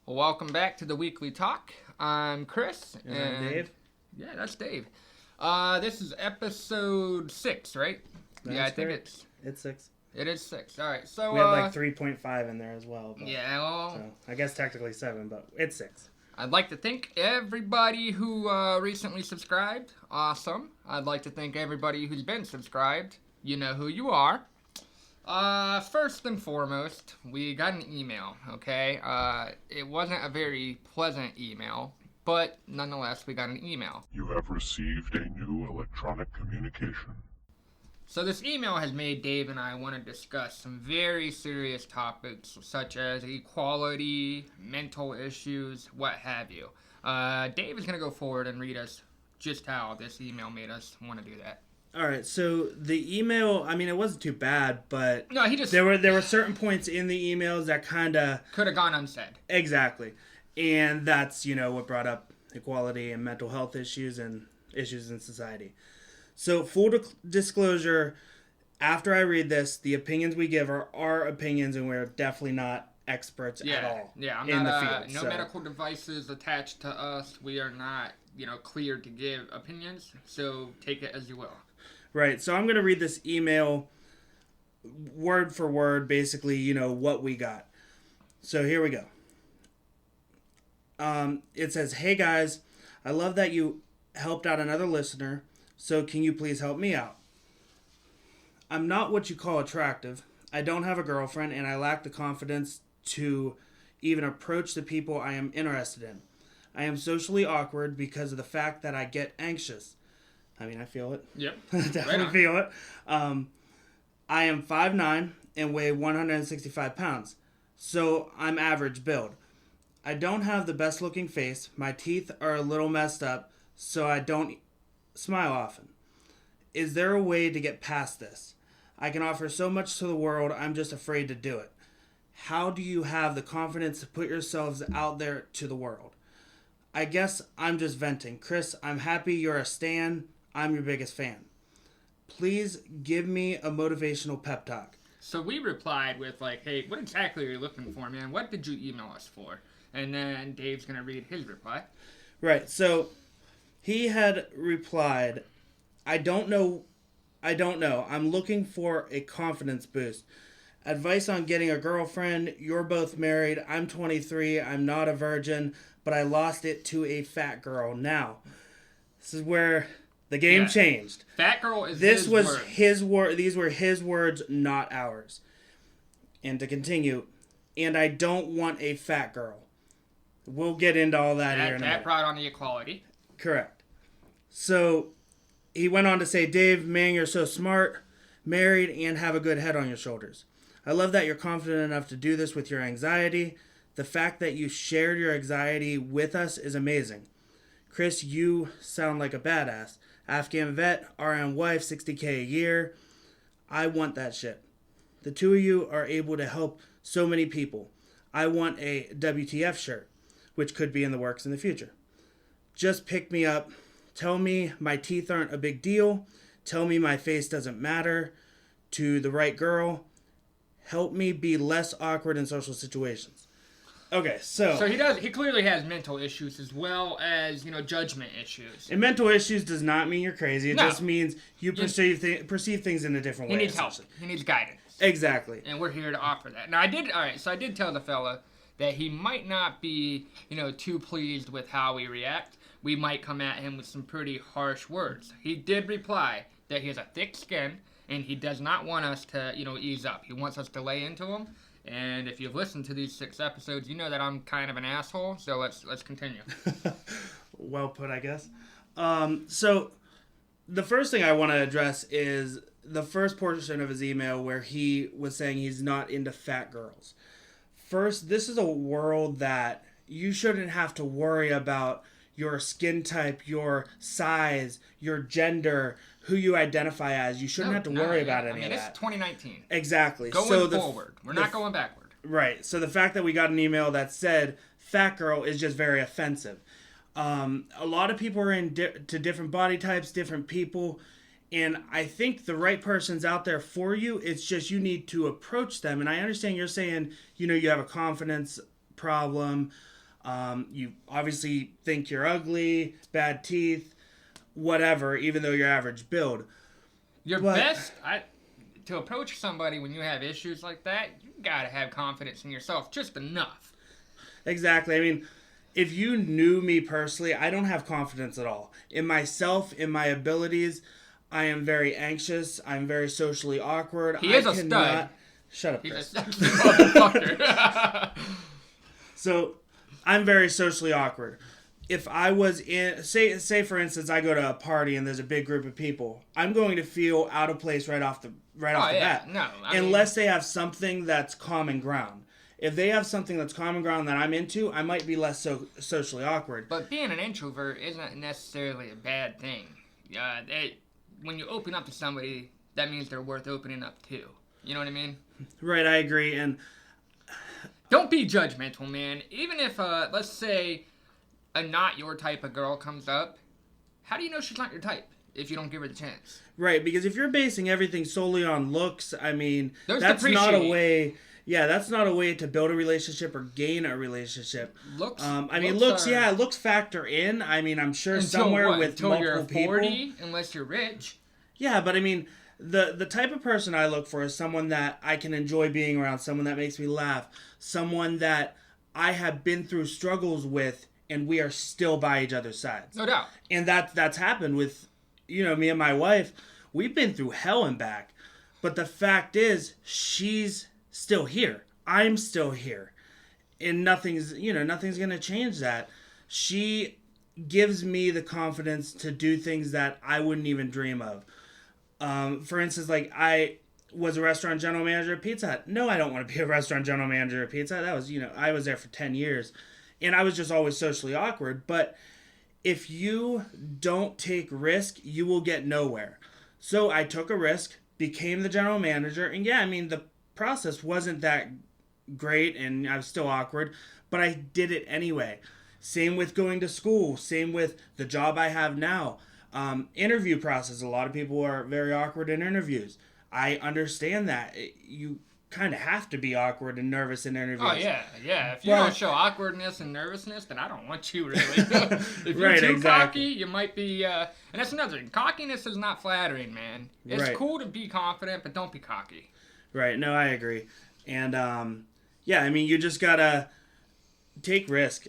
Welcome back to the Weekly Talk. I'm Chris. And I'm Dave. Yeah, that's Dave. This is episode 6, right? That's I think correct. It's 6. It is 6. All right, so... We had like 3.5 in there as well. But, yeah, well... So, I guess technically 7, but it's 6. I'd like to thank everybody who recently subscribed. Awesome. I'd like to thank everybody who's been subscribed. You know who you are. First and foremost, we got an email, okay? It wasn't a very pleasant email, but nonetheless, we got an email. You have received a new electronic communication. So this email has made Dave and I want to discuss some very serious topics, such as equality, mental issues, what have you. Dave is going to go forward and read us just how this email made us want to do that. All right, so the email, I mean, it wasn't too bad, but no, he just there were certain points in the emails that kind of could have gone unsaid. Exactly, and that's what brought up equality and mental health issues and issues in society. So full disclosure, after I read this, the opinions we give are our opinions, and we're definitely not experts at all. Yeah, I'm in not. the field, no so. medical devices attached to us. We are not, cleared to give opinions. So take it as you will. Right, so I'm going to read this email word for word, basically, what we got. So here we go. It says, "Hey guys, I love that you helped out another listener, so can you please help me out? I'm not what you call attractive. I don't have a girlfriend, and I lack the confidence to even approach the people I am interested in. I am socially awkward because of the fact that I get anxious." I mean, I feel it. Yep. Definitely feel it. I am 5'9" and weigh 165 pounds, so I'm average build. I don't have the best looking face. My teeth are a little messed up, so I don't smile often. Is there a way to get past this? I can offer so much to the world, I'm just afraid to do it. How do you have the confidence to put yourselves out there to the world? I guess I'm just venting. Chris, I'm happy you're a stan. I'm your biggest fan. Please give me a motivational pep talk. So we replied with hey, what exactly are you looking for, man? What did you email us for? And then Dave's going to read his reply. Right, so he had replied, I don't know. I'm looking for a confidence boost. Advice on getting a girlfriend. You're both married. I'm 23. I'm not a virgin, but I lost it to a fat girl. Now, this is where the game changed. Fat girl is his word. These were his words, not ours. And to continue, and I don't want a fat girl. We'll get into all that here in a minute. That brought on the equality. Correct. So he went on to say, Dave, man, you're so smart, married, and have a good head on your shoulders. I love that you're confident enough to do this with your anxiety. The fact that you shared your anxiety with us is amazing. Chris, you sound like a badass. Afghan vet, RN wife, $60K a year. I want that shit. The two of you are able to help so many people. I want a WTF shirt, which could be in the works in the future. Just pick me up. Tell me my teeth aren't a big deal. Tell me my face doesn't matter to the right girl. Help me be less awkward in social situations. Okay, so he clearly has mental issues as well as, judgment issues. And mental issues does not mean you're crazy. It just means you perceive things in a different way. He needs help. He needs guidance. Exactly. And we're here to offer that. Now, I did tell the fella that he might not be, too pleased with how we react. We might come at him with some pretty harsh words. He did reply that he has a thick skin and he does not want us to, ease up. He wants us to lay into him. And if you've listened to these 6 episodes, you know that I'm kind of an asshole. So let's continue. Well put, I guess. So the first thing I want to address is the first portion of his email where he was saying he's not into fat girls. First, this is a world that you shouldn't have to worry about your skin type, your size, your gender, who you identify as. You shouldn't have to worry about any of that. It's 2019. Exactly. Going forward. We're not going backward. Right. So the fact that we got an email that said fat girl is just very offensive. A lot of people are to different body types, different people. And I think the right person's out there for you. It's just you need to approach them. And I understand you're saying, you have a confidence problem. You obviously think you're ugly, bad teeth, whatever, even though you're average build. To approach somebody when you have issues like that, you gotta have confidence in yourself, just enough. Exactly. I mean, if you knew me personally, I don't have confidence at all. In myself, in my abilities, I am very anxious. I'm very socially awkward. He is a stud. Shut up, He's Chris. a sexy motherfucker. So, I'm very socially awkward. If I was in, say for instance, I go to a party and there's a big group of people, I'm going to feel out of place right off the bat. No, unless they have something that's common ground. If they have something that's common ground that I'm into, I might be less socially awkward. But being an introvert isn't necessarily a bad thing. When you open up to somebody, that means they're worth opening up to. You know what I mean? Right, I agree. And don't be judgmental, man. Even if, let's say, a not your type of girl comes up, how do you know she's not your type if you don't give her the chance? Right, because if you're basing everything solely on looks, I mean, that's not a way. Yeah, that's not a way to build a relationship or gain a relationship. Looks factor in. I mean, I'm sure until somewhere what? with Until multiple you're 40, people, unless you're rich. Yeah, but I mean, the type of person I look for is someone that I can enjoy being around, someone that makes me laugh, someone that I have been through struggles with, and we are still by each other's sides. No doubt. And that's happened with, me and my wife. We've been through hell and back. But the fact is, she's still here. I'm still here. And nothing's going to change that. She gives me the confidence to do things that I wouldn't even dream of. For instance, like I was a restaurant general manager at Pizza Hut. No, I don't want to be a restaurant general manager at Pizza Hut. That was, I was there for 10 years. And I was just always socially awkward. But if you don't take risk, you will get nowhere. So I took a risk, became the general manager. And yeah, I mean, the process wasn't that great and I was still awkward, but I did it anyway. Same with going to school. Same with the job I have now. Interview process. A lot of people are very awkward in interviews. I understand that. You kind of have to be awkward and nervous in interviews. Oh, yeah. If you don't show awkwardness and nervousness, then I don't want you, really. If you're too cocky, you might be... and that's another thing. Cockiness is not flattering, man. It's cool to be confident, but don't be cocky. Right. No, I agree. And, yeah, I mean, you just gotta take risk.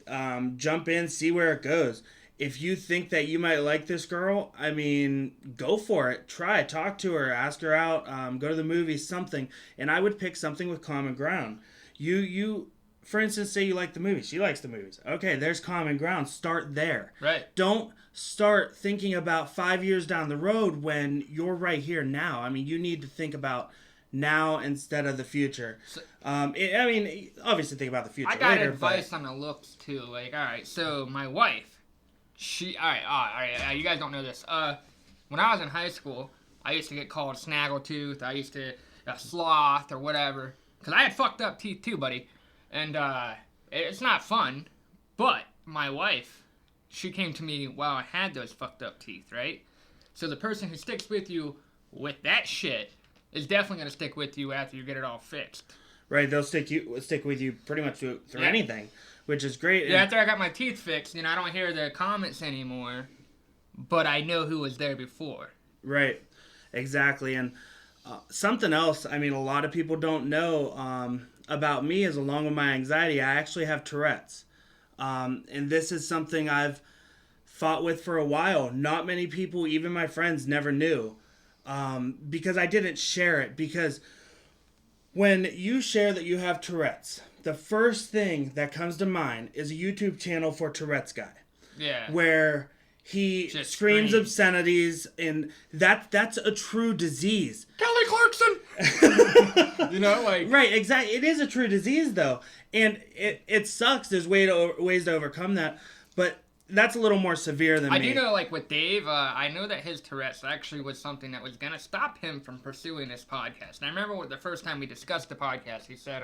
Jump in, see where it goes. If you think that you might like this girl, I mean, go for it. Try, talk to her, ask her out, go to the movies, something. And I would pick something with common ground. You, for instance, say you like the movies. She likes the movies. Okay, there's common ground. Start there. Right. Don't start thinking about 5 years down the road when you're right here now. I mean, you need to think about now instead of the future. So, obviously think about the future. I got advice on the looks too. Like, all right, so my wife. All right, you guys don't know this. When I was in high school, I used to get called snaggletooth. I used to sloth or whatever. Because I had fucked up teeth too, buddy. And it's not fun. But my wife, she came to me while I had those fucked up teeth, right? So the person who sticks with you with that shit is definitely going to stick with you after you get it all fixed. Right, they'll stick with you pretty much through anything. Which is great. Yeah, after I got my teeth fixed, I don't hear the comments anymore, but I know who was there before. Right, exactly. And something else, I mean, a lot of people don't know about me is along with my anxiety, I actually have Tourette's. And this is something I've fought with for a while. Not many people, even my friends, never knew because I didn't share it. Because when you share that you have Tourette's, the first thing that comes to mind is a YouTube channel for Tourette's guy. Yeah. Where he just screams obscenities, and that's a true disease. Kelly Clarkson! Right, exactly. It is a true disease, though. And it sucks. There's ways to overcome that. But that's a little more severe than me. I do know, with Dave, I know that his Tourette's actually was something that was going to stop him from pursuing this podcast. And I remember the first time we discussed the podcast, he said,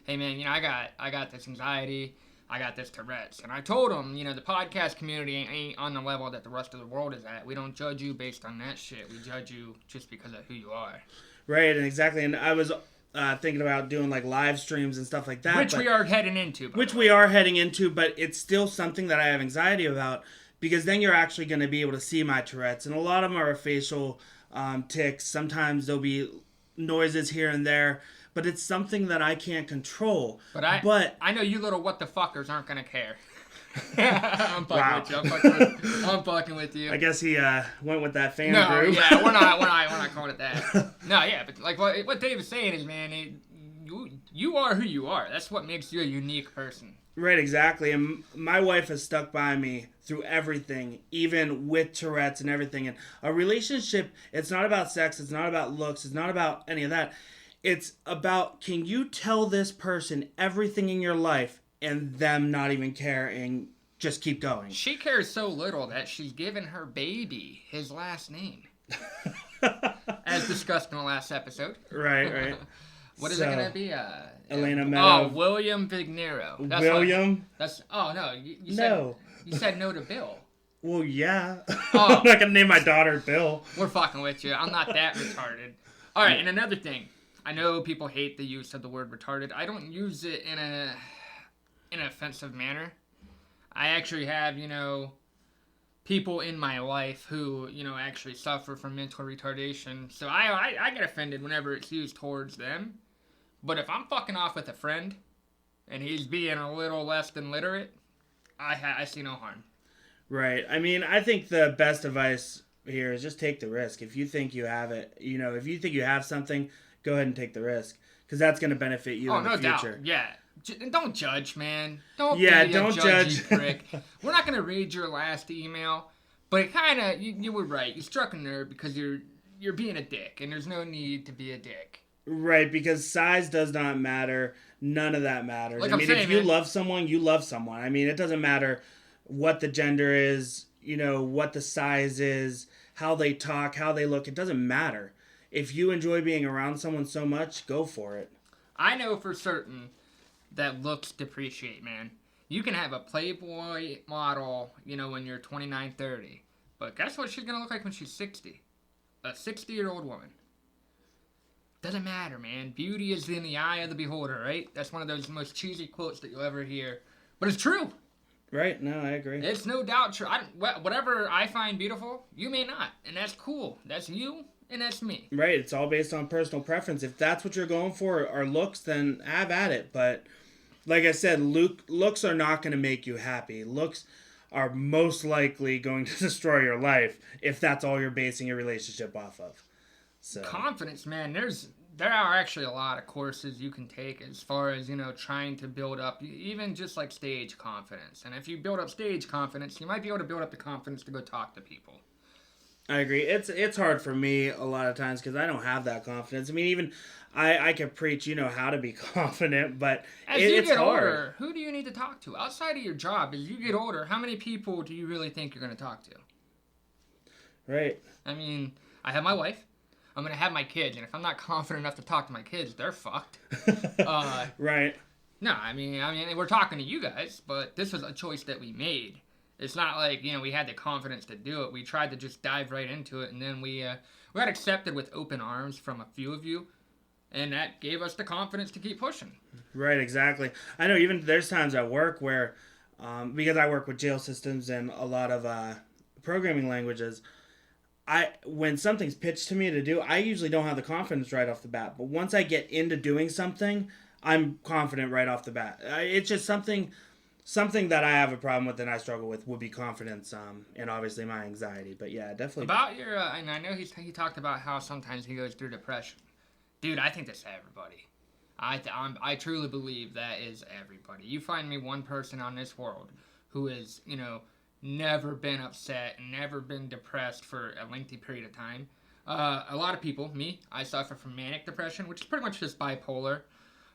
hey man, I got this anxiety, I got this Tourette's. And I told him, the podcast community ain't on the level that the rest of the world is at. We don't judge you based on that shit. We judge you just because of who you are. Right, and exactly. And I was thinking about doing like live streams and stuff like that. Which we are heading into. Which we are heading into, but it's still something that I have anxiety about, because then you're actually going to be able to see my Tourette's. And a lot of them are facial tics. Sometimes there'll be noises here and there, but it's something that I can't control. But I know you little what the fuckers aren't going to care. I'm fucking with you. I guess he went with that fan No, group. yeah, we're not calling it that. No, yeah, but like what Dave is saying is, man, you are who you are. That's what makes you a unique person. Right, exactly. And my wife has stuck by me through everything, even with Tourette's and everything. And a relationship, it's not about sex, it's not about looks, it's not about any of that. It's about, can you tell this person everything in your life and them not even care and just keep going? She cares so little that she's given her baby his last name. As discussed in the last episode. Right. What is it going to be? Elena Meadow. Oh, William Vignero. William? Oh, no. You said no to Bill. Well, yeah. Oh. I'm not going to name my daughter Bill. We're fucking with you. I'm not that retarded. All right, and another thing. I know people hate the use of the word retarded. I don't use it in an offensive manner. I actually have, people in my life who, actually suffer from mental retardation. So I get offended whenever it's used towards them. But if I'm fucking off with a friend and he's being a little less than literate, I see no harm. Right. I mean, I think the best advice here is just take the risk. If you think you have it, if you think you have something, go ahead and take the risk. Because that's going to benefit you in the future. Doubt. Yeah. Don't judge, man. Don't judge. Prick. We're not going to read your last email, but it kind of, you were right. You struck a nerve because you're being a dick, and there's no need to be a dick. Right, because size does not matter. None of that matters. Like if you love someone, you love someone. I mean, it doesn't matter what the gender is, what the size is, how they talk, how they look. It doesn't matter. If you enjoy being around someone so much, go for it. I know for certain that looks depreciate, man. You can have a Playboy model, when you're 29, 30. But guess what she's going to look like when she's 60? A 60-year-old woman. Doesn't matter, man. Beauty is in the eye of the beholder, right? That's one of those most cheesy quotes that you'll ever hear. But it's true. Right. No, I agree. It's no doubt true. Whatever I find beautiful, you may not. And that's cool. That's you, and that's me. Right. It's all based on personal preference. If that's what you're going for, or looks, then have at it. But like I said, looks are not going to make you happy. Looks are most likely going to destroy your life if that's all you're basing your relationship off of. So confidence, man. There are actually a lot of courses you can take as far as, trying to build up, even just like stage confidence. And if you build up stage confidence, you might be able to build up the confidence to go talk to people. I agree. It's hard for me a lot of times because I don't have that confidence. I mean, even I can preach, how to be confident, but it's hard. Older, who do you need to talk to? Outside of your job, as you get older, how many people do you really think you're going to talk to? Right. I mean, I have my wife. I'm going to have my kids, and if I'm not confident enough to talk to my kids, they're fucked. Right. No, I mean, we're talking to you guys, but this was a choice that we made. It's not like, we had the confidence to do it. We tried to just dive right into it, and then we got accepted with open arms from a few of you, and that gave us the confidence to keep pushing. Right, exactly. I know even there's times at work where, because I work with jail systems and a lot of programming languages, when something's pitched to me to do, I usually don't have the confidence right off the bat. But once I get into doing something, I'm confident right off the bat. It's just something that I have a problem with and I struggle with would be confidence, and obviously my anxiety. But yeah, definitely. About your, and I know he talked about how sometimes he goes through depression. Dude, I think that's everybody. I truly believe that is everybody. You find me one person on this world who is, never been upset and never been depressed for a lengthy period of time. A lot of people, I suffer from manic depression, which is pretty much just bipolar.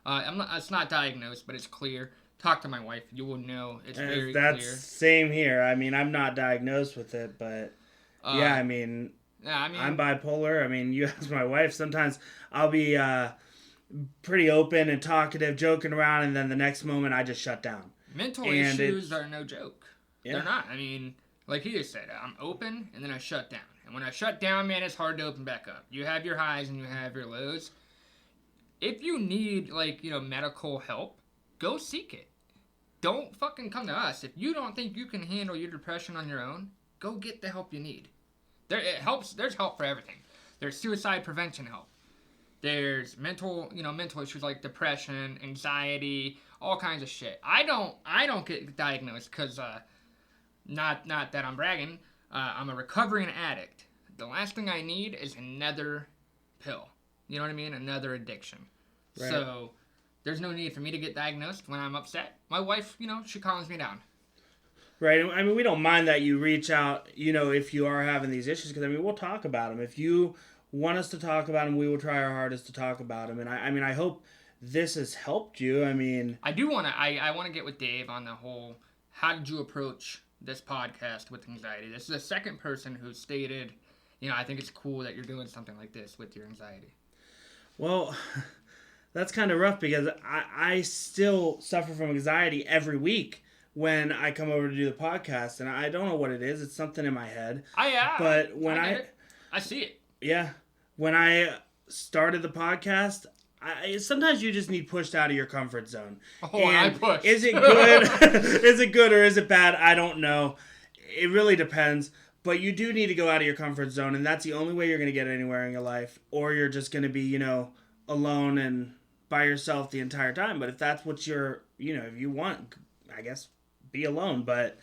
It's not diagnosed, but it's clear. Talk to my wife. You will know. It's very clear. That's same here. I mean, I'm not diagnosed with it, but I'm bipolar. I mean, you ask my wife. Sometimes I'll be pretty open and talkative, joking around, and then the next moment I just shut down. Mental issues are no joke. Yeah. They're not. I mean, like he just said, I'm open and then I shut down. And when I shut down, man, it's hard to open back up. You have your highs and you have your lows. if you need, like, medical help, go seek it. Don't fucking come to us. If you don't think you can handle your depression on your own, go get the help you need. It helps. There's help for everything. There's suicide prevention help. There's mental issues like depression, anxiety, all kinds of shit. I don't get diagnosed because, not that I'm bragging, I'm a recovering addict. The last thing I need is another pill. You know what I mean? Another addiction. Right. So there's no need for me to get diagnosed when I'm upset. My wife, she calms me down. Right. I mean, we don't mind that you reach out, if you are having these issues, because, we'll talk about them. If you want us to talk about them, we will try our hardest to talk about them. And I hope this has helped you. I do want to, I want to get with Dave on the whole, how did you approach this podcast with anxiety? This is the second person who stated, I think it's cool that you're doing something like this with your anxiety. Well, that's kind of rough because I still suffer from anxiety every week when I come over to do the podcast, and I don't know what it is. It's something in my head. But when I see it. Yeah. When I started the podcast, sometimes you just need pushed out of your comfort zone. Oh, and I pushed. Is it good? Is it good or is it bad? I don't know. It really depends. But you do need to go out of your comfort zone, and that's the only way you're going to get anywhere in your life. Or you're just going to be, alone and by yourself the entire time. But if that's what you're, if you want, I guess, be alone. But,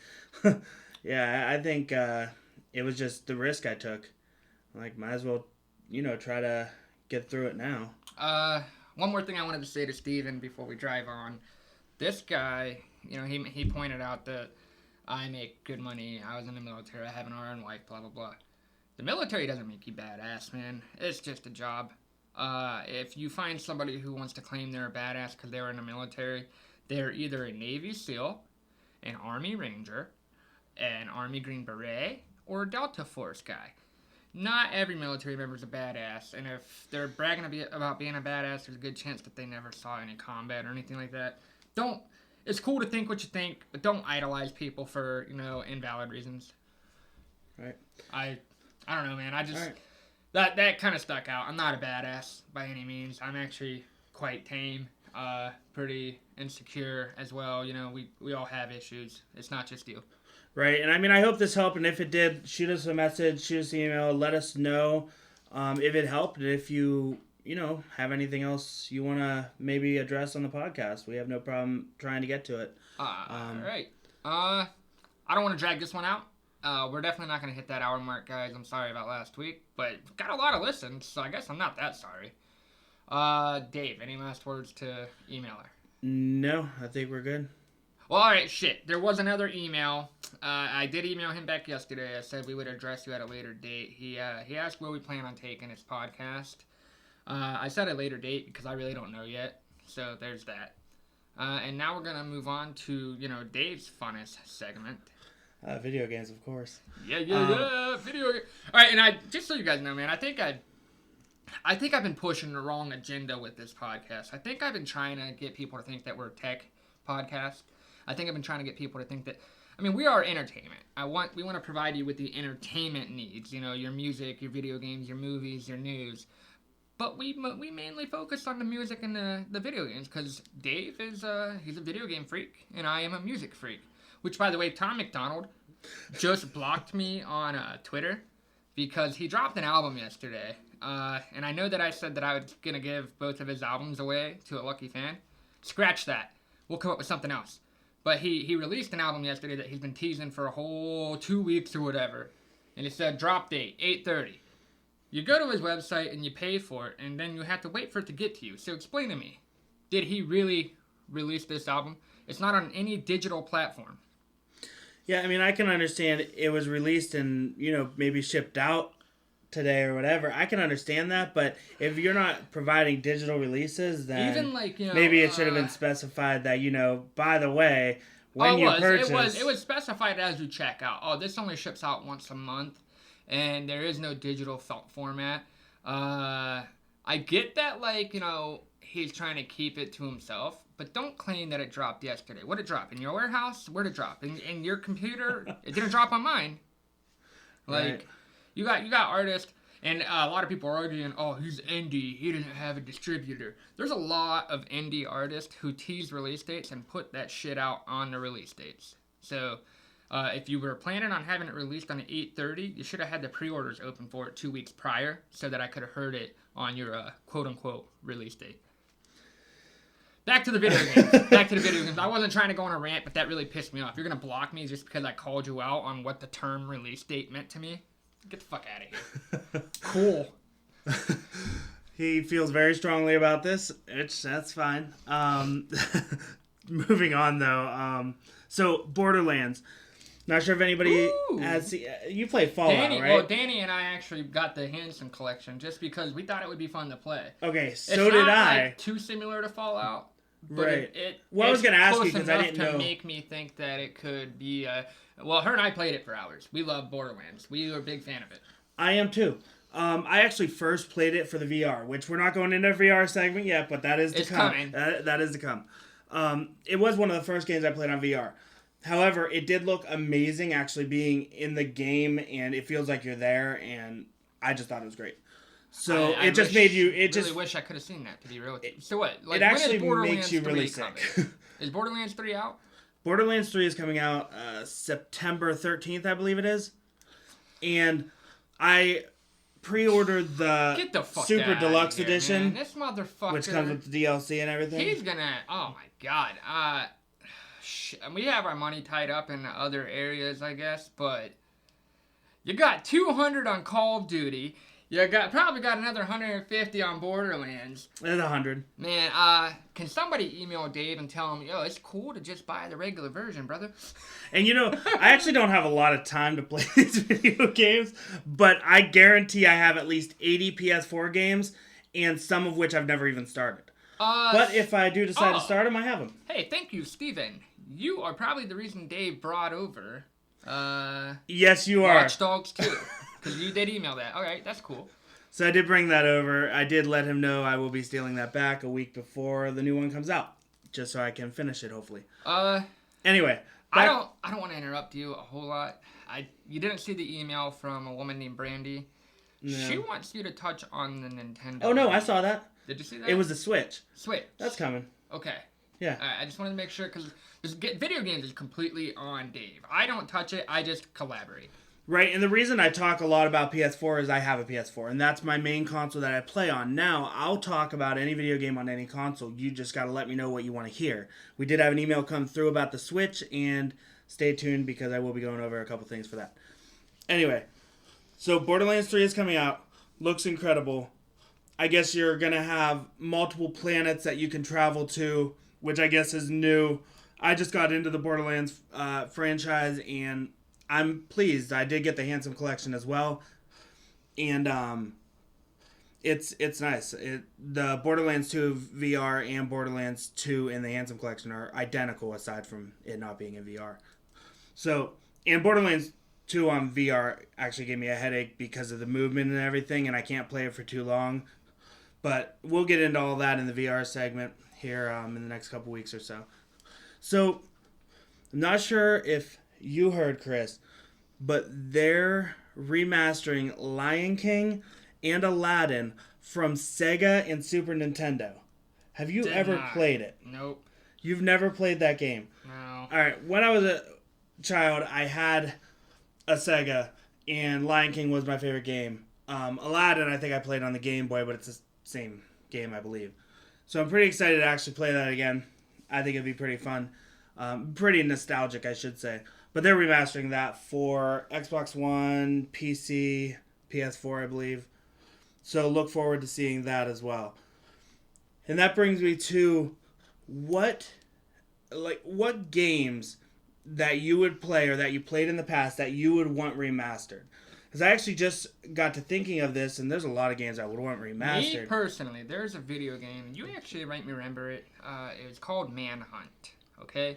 yeah, I think it was just the risk I took. Like, might as well, try to get through it now. One more thing I wanted to say to Steven before we drive on. This guy, he pointed out that I make good money. I was in the military. I have an RN wife, blah, blah, blah. The military doesn't make you badass, man. It's just a job. If you find somebody who wants to claim they're a badass because they were in the military, they're either a Navy SEAL, an Army Ranger, an Army Green Beret, or a Delta Force guy. Not every military member is a badass, and if they're bragging about being a badass, there's a good chance that they never saw any combat or anything like that. It's cool to think what you think, but don't idolize people for, invalid reasons. Right. I don't know, man. Right. That kind of stuck out. I'm not a badass by any means. I'm actually quite tame, pretty insecure as well. We all have issues. It's not just you. Right, and I hope this helped, and if it did, shoot us a message, shoot us an email, let us know if it helped, and if you have anything else you want to maybe address on the podcast. We have no problem trying to get to it. All right. I don't want to drag this one out. We're definitely not going to hit that hour mark, guys. I'm sorry about last week, but got a lot of listens, so I guess I'm not that sorry. Dave, any last words to emailer? No, I think we're good. Well, all right, shit. There was another email. I did email him back yesterday. I said we would address you at a later date. He asked where we plan on taking his podcast. I said a later date because I really don't know yet. So there's that. And now we're going to move on to, Dave's funnest segment. Video games, of course. Yeah. Video games. All right, and just so you guys know, man, I think I've been pushing the wrong agenda with this podcast. I think I've been trying to get people to think that we're a tech podcast. I think I've been trying to get people to think that, we are entertainment. We want to provide you with the entertainment needs, your music, your video games, your movies, your news. But we mainly focus on the music and the video games because Dave he's a video game freak and I am a music freak. Which, by the way, Tom MacDonald just blocked me on Twitter because he dropped an album yesterday. And I know that I said that I was going to give both of his albums away to a lucky fan. Scratch that. We'll come up with something else. But he released an album yesterday that he's been teasing for a whole 2 weeks or whatever. And it said, drop date, 8:30. You go to his website and you pay for it, and then you have to wait for it to get to you. So explain to me, did he really release this album? It's not on any digital platform. Yeah, I can understand it was released and, maybe shipped out today or whatever. I can understand that, but if you're not providing digital releases, then even maybe it should have been specified that, by the way, when you purchase... It was specified as you check out. Oh, this only ships out once a month, and there is no digital format. I get that, he's trying to keep it to himself, but don't claim that it dropped yesterday. What did it drop? In your warehouse? Where'd it drop? In your computer? It didn't drop on mine. Right. You got artists. And a lot of people are arguing, oh, he's indie. He didn't have a distributor. There's a lot of indie artists who tease release dates and put that shit out on the release dates. So if you were planning on having it released on 8/30, you should have had the pre-orders open for it 2 weeks prior so that I could have heard it on your quote-unquote release date. Back to the video games. I wasn't trying to go on a rant, but that really pissed me off. You're going to block me just because I called you out on what the term release date meant to me? Get the fuck out of here. Cool. He feels very strongly about this, which that's fine. Moving on, though. So, Borderlands. Not sure if anybody has seen... You play Fallout, right? Well, Danny and I actually got the Hanson collection just because we thought it would be fun to play. Okay, so did I. Like, too similar to Fallout. But right. Well, I was going to ask you because I didn't know. To make me think that it could be... Well, her and I played it for hours. We love Borderlands. We were a big fan of it. I am too. I actually first played it for the VR, which we're not going into a VR segment yet, but that is to come. Coming. That is to come. It was one of the first games I played on VR. However, it did look amazing actually being in the game, and it feels like you're there, and I just thought it was great. So I just made you... I really wish I could have seen that, to be real with you. So what? Like, it actually when is makes you really sick. Is Borderlands 3 out? Borderlands 3 is coming out September 13th, I believe it is. And I pre-ordered the Super Deluxe Edition. Man. This motherfucker. Which comes with the DLC and everything. He's gonna... Oh, my God. We have our money tied up in other areas, I guess, but... You got 200 on Call of Duty. You probably got another 150 on Borderlands. There's 100. Man, can somebody email Dave and tell him, yo, it's cool to just buy the regular version, brother? And I actually don't have a lot of time to play these video games, but I guarantee I have at least 80 PS4 games, and some of which I've never even started. But if I do decide to start them, I have them. Hey, thank you, Steven. You are probably the reason Dave brought over... yes, you are. Watch Dogs 2. Because you did email that. All right, that's cool. So I did bring that over. I did let him know I will be stealing that back a week before the new one comes out, just so I can finish it, hopefully. Anyway, I don't want to interrupt you a whole lot. You didn't see the email from a woman named Brandy. No. She wants you to touch on the Nintendo. Oh no, I saw that. Did you see that? It was the Switch. Switch. That's coming. Okay. Yeah. All right, I just wanted to make sure because video games is completely on Dave. I don't touch it. I just collaborate. Right, and the reason I talk a lot about PS4 is I have a PS4, and that's my main console that I play on. Now, I'll talk about any video game on any console. You just got to let me know what you want to hear. We did have an email come through about the Switch, and stay tuned because I will be going over a couple things for that. Anyway, so Borderlands 3 is coming out. Looks incredible. I guess you're going to have multiple planets that you can travel to, which I guess is new. I just got into the Borderlands franchise, and I'm pleased. I did get the Handsome Collection as well, and it's nice. The Borderlands 2 VR and Borderlands 2 in the Handsome Collection are identical, aside from it not being in VR. So, and Borderlands 2 on VR actually gave me a headache because of the movement and everything, and I can't play it for too long. But we'll get into all that in the VR segment here in the next couple weeks or so. So, I'm not sure if you heard, Chris, but they're remastering Lion King and Aladdin from Sega and Super Nintendo. Have you ever played it? Nope. You've never played that game? No. Alright, when I was a child, I had a Sega, and Lion King was my favorite game. Aladdin, I think I played on the Game Boy, but it's the same game, I believe. So I'm pretty excited to actually play that again. I think it'd be pretty fun. Pretty nostalgic, I should say. But they're remastering that for Xbox One, PC, PS4, I believe. So look forward to seeing that as well. And that brings me to what games that you would play or that you played in the past that you would want remastered. Because I actually just got to thinking of this, and there's a lot of games I would want remastered. Me personally, there's a video game, and you actually might remember it. It was called Manhunt. Okay,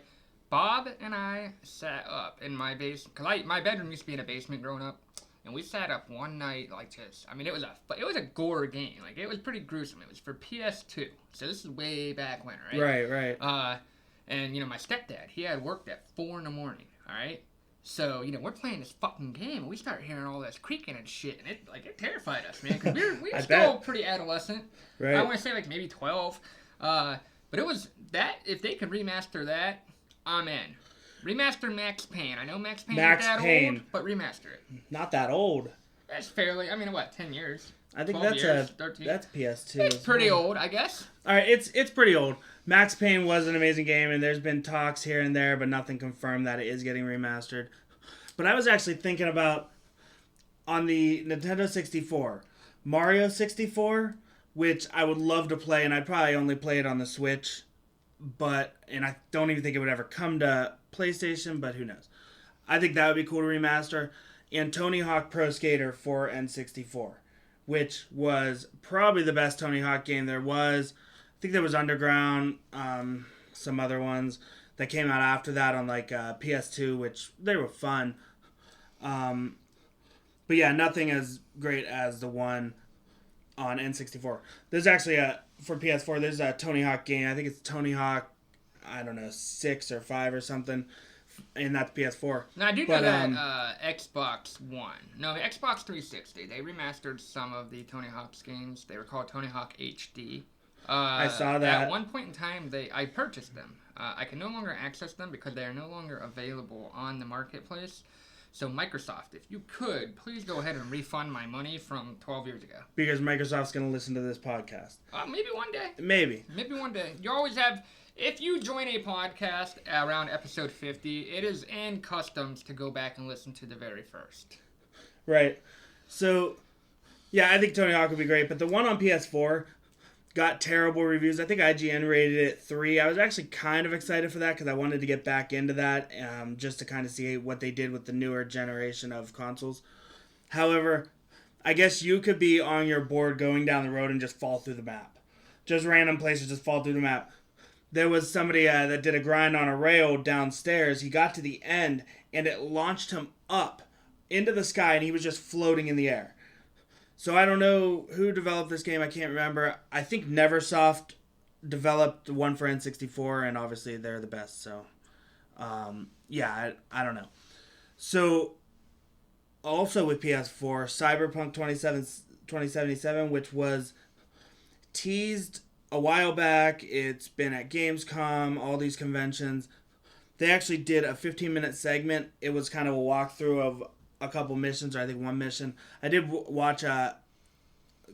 Bob and I sat up in my basement because my bedroom used to be in a basement growing up, and we sat up one night like this. I mean, it was a gore game. Like, it was pretty gruesome. It was for PS2, so this is way back when, right? Right. And my stepdad, he had worked at 4 a.m. All right, So, we're playing this fucking game, and we start hearing all this creaking and shit, and it terrified us, man, because we were still pretty adolescent. Right. I want to say, maybe 12. But it was that, if they could remaster that, I'm in. Remaster Max Payne. I know Max Payne is that old, but remaster it. Not that old. That's fairly, 10 years? I think 13. that's PS2. It's pretty old, I guess. All right, it's pretty old. Max Payne was an amazing game, and there's been talks here and there, but nothing confirmed that it is getting remastered. But I was actually thinking about, on the Nintendo 64, Mario 64, which I would love to play, and I'd probably only play it on the Switch, and I don't even think it would ever come to PlayStation, but who knows. I think that would be cool to remaster. And Tony Hawk Pro Skater for N64, which was probably the best Tony Hawk game there was. I think there was Underground, some other ones that came out after that on PS2, which they were fun. But yeah, nothing as great as the one on N64. There's actually for PS4, there's a Tony Hawk game. I think it's Tony Hawk, 6 or 5 or something. And that's PS4. Now, I do know that Xbox One. No, the Xbox 360. They remastered some of the Tony Hawk games. They were called Tony Hawk HD. I saw that. At one point in time, I purchased them. I can no longer access them because they are no longer available on the marketplace. So Microsoft, if you could, please go ahead and refund my money from 12 years ago. Because Microsoft's going to listen to this podcast. Maybe one day. Maybe one day. You always have... If you join a podcast around episode 50, it is in customs to go back and listen to the very first. Right. So, yeah, I think Tony Hawk would be great, but the one on PS4 got terrible reviews. I think IGN rated it 3. I was actually kind of excited for that because I wanted to get back into that just to kind of see what they did with the newer generation of consoles. However, I guess you could be on your board going down the road and just fall through the map. Just random places just fall through the map. There was somebody that did a grind on a rail downstairs. He got to the end, and it launched him up into the sky, and he was just floating in the air. So I don't know who developed this game. I can't remember. I think Neversoft developed one for N64, and obviously they're the best. So, I don't know. So, also with PS4, Cyberpunk 2077, which was teased a while back. It's been at Gamescom, all these conventions. They actually did a 15-minute segment. It was kind of a walkthrough of a couple missions, or I think one mission. I did watch kind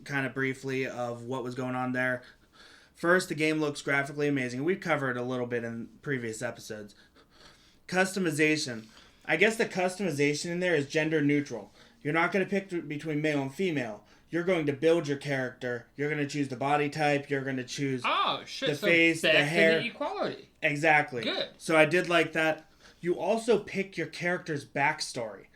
of briefly of what was going on there. First, the game looks graphically amazing. We've covered a little bit in previous episodes. Customization. I guess the customization in there is gender neutral. You're not going to pick between male and female. You're going to build your character. You're going to choose the body type. You're going to choose the face, the hair. The equality. Exactly. Good. So I did like that. You also pick your character's backstory.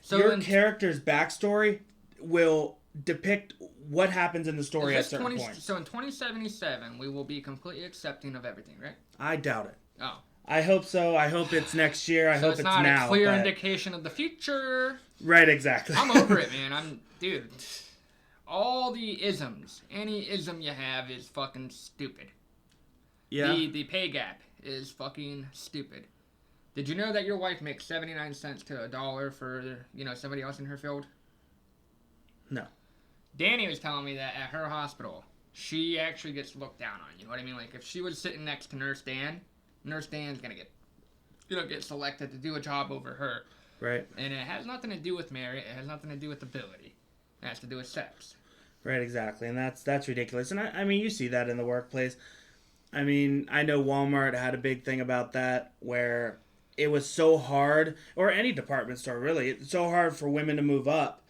So your character's backstory will depict what happens in the story at certain points. So in 2077, we will be completely accepting of everything, right? I doubt it. Oh. I hope so. I hope it's next year. I hope it's now. It's not a clear indication of the future. Right, exactly. I'm over it, man. Dude. All the isms. Any ism you have is fucking stupid. Yeah. The pay gap is fucking stupid. Did you know that your wife makes 79 cents to $1 for, somebody else in her field? No. Danny was telling me that at her hospital, she actually gets looked down on. You know what I mean? Like, if she was sitting next to Nurse Dan's gonna get selected to do a job over her. Right. And it has nothing to do with merit. It has nothing to do with ability. It has to do with sex. Right, exactly. And that's ridiculous. And I mean, you see that in the workplace. I mean, I know Walmart had a big thing about that where it was so hard, or any department store really, it's so hard for women to move up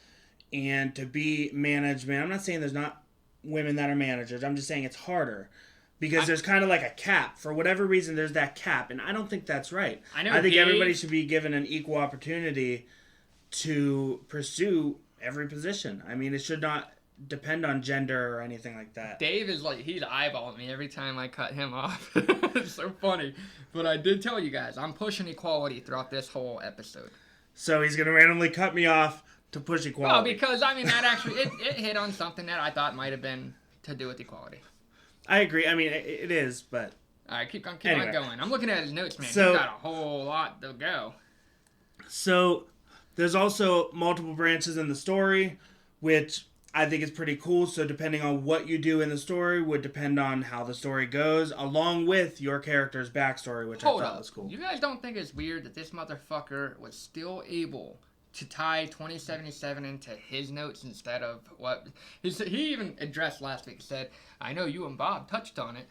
and to be management. I'm not saying there's not women that are managers. I'm just saying it's harder because there's kind of like a cap. For whatever reason, there's that cap. And I don't think that's right. I think everybody should be given an equal opportunity to pursue every position. I mean, it should not depend on gender or anything like that. Dave is he's eyeballing me every time I cut him off. It's so funny. But I did tell you guys, I'm pushing equality throughout this whole episode. So he's going to randomly cut me off to push equality. Well, because, I mean, that actually, it hit on something that I thought might have been to do with equality. I agree. I mean, it is, but... All right, keep on going. I'm looking at his notes, man. So, he's got a whole lot to go. So there's also multiple branches in the story, which I think is pretty cool. So depending on what you do in the story would depend on how the story goes, along with your character's backstory, which I thought was cool. You guys don't think it's weird that this motherfucker was still able to tie 2077 into his notes instead of what... He even addressed last week, said, I know you and Bob touched on it,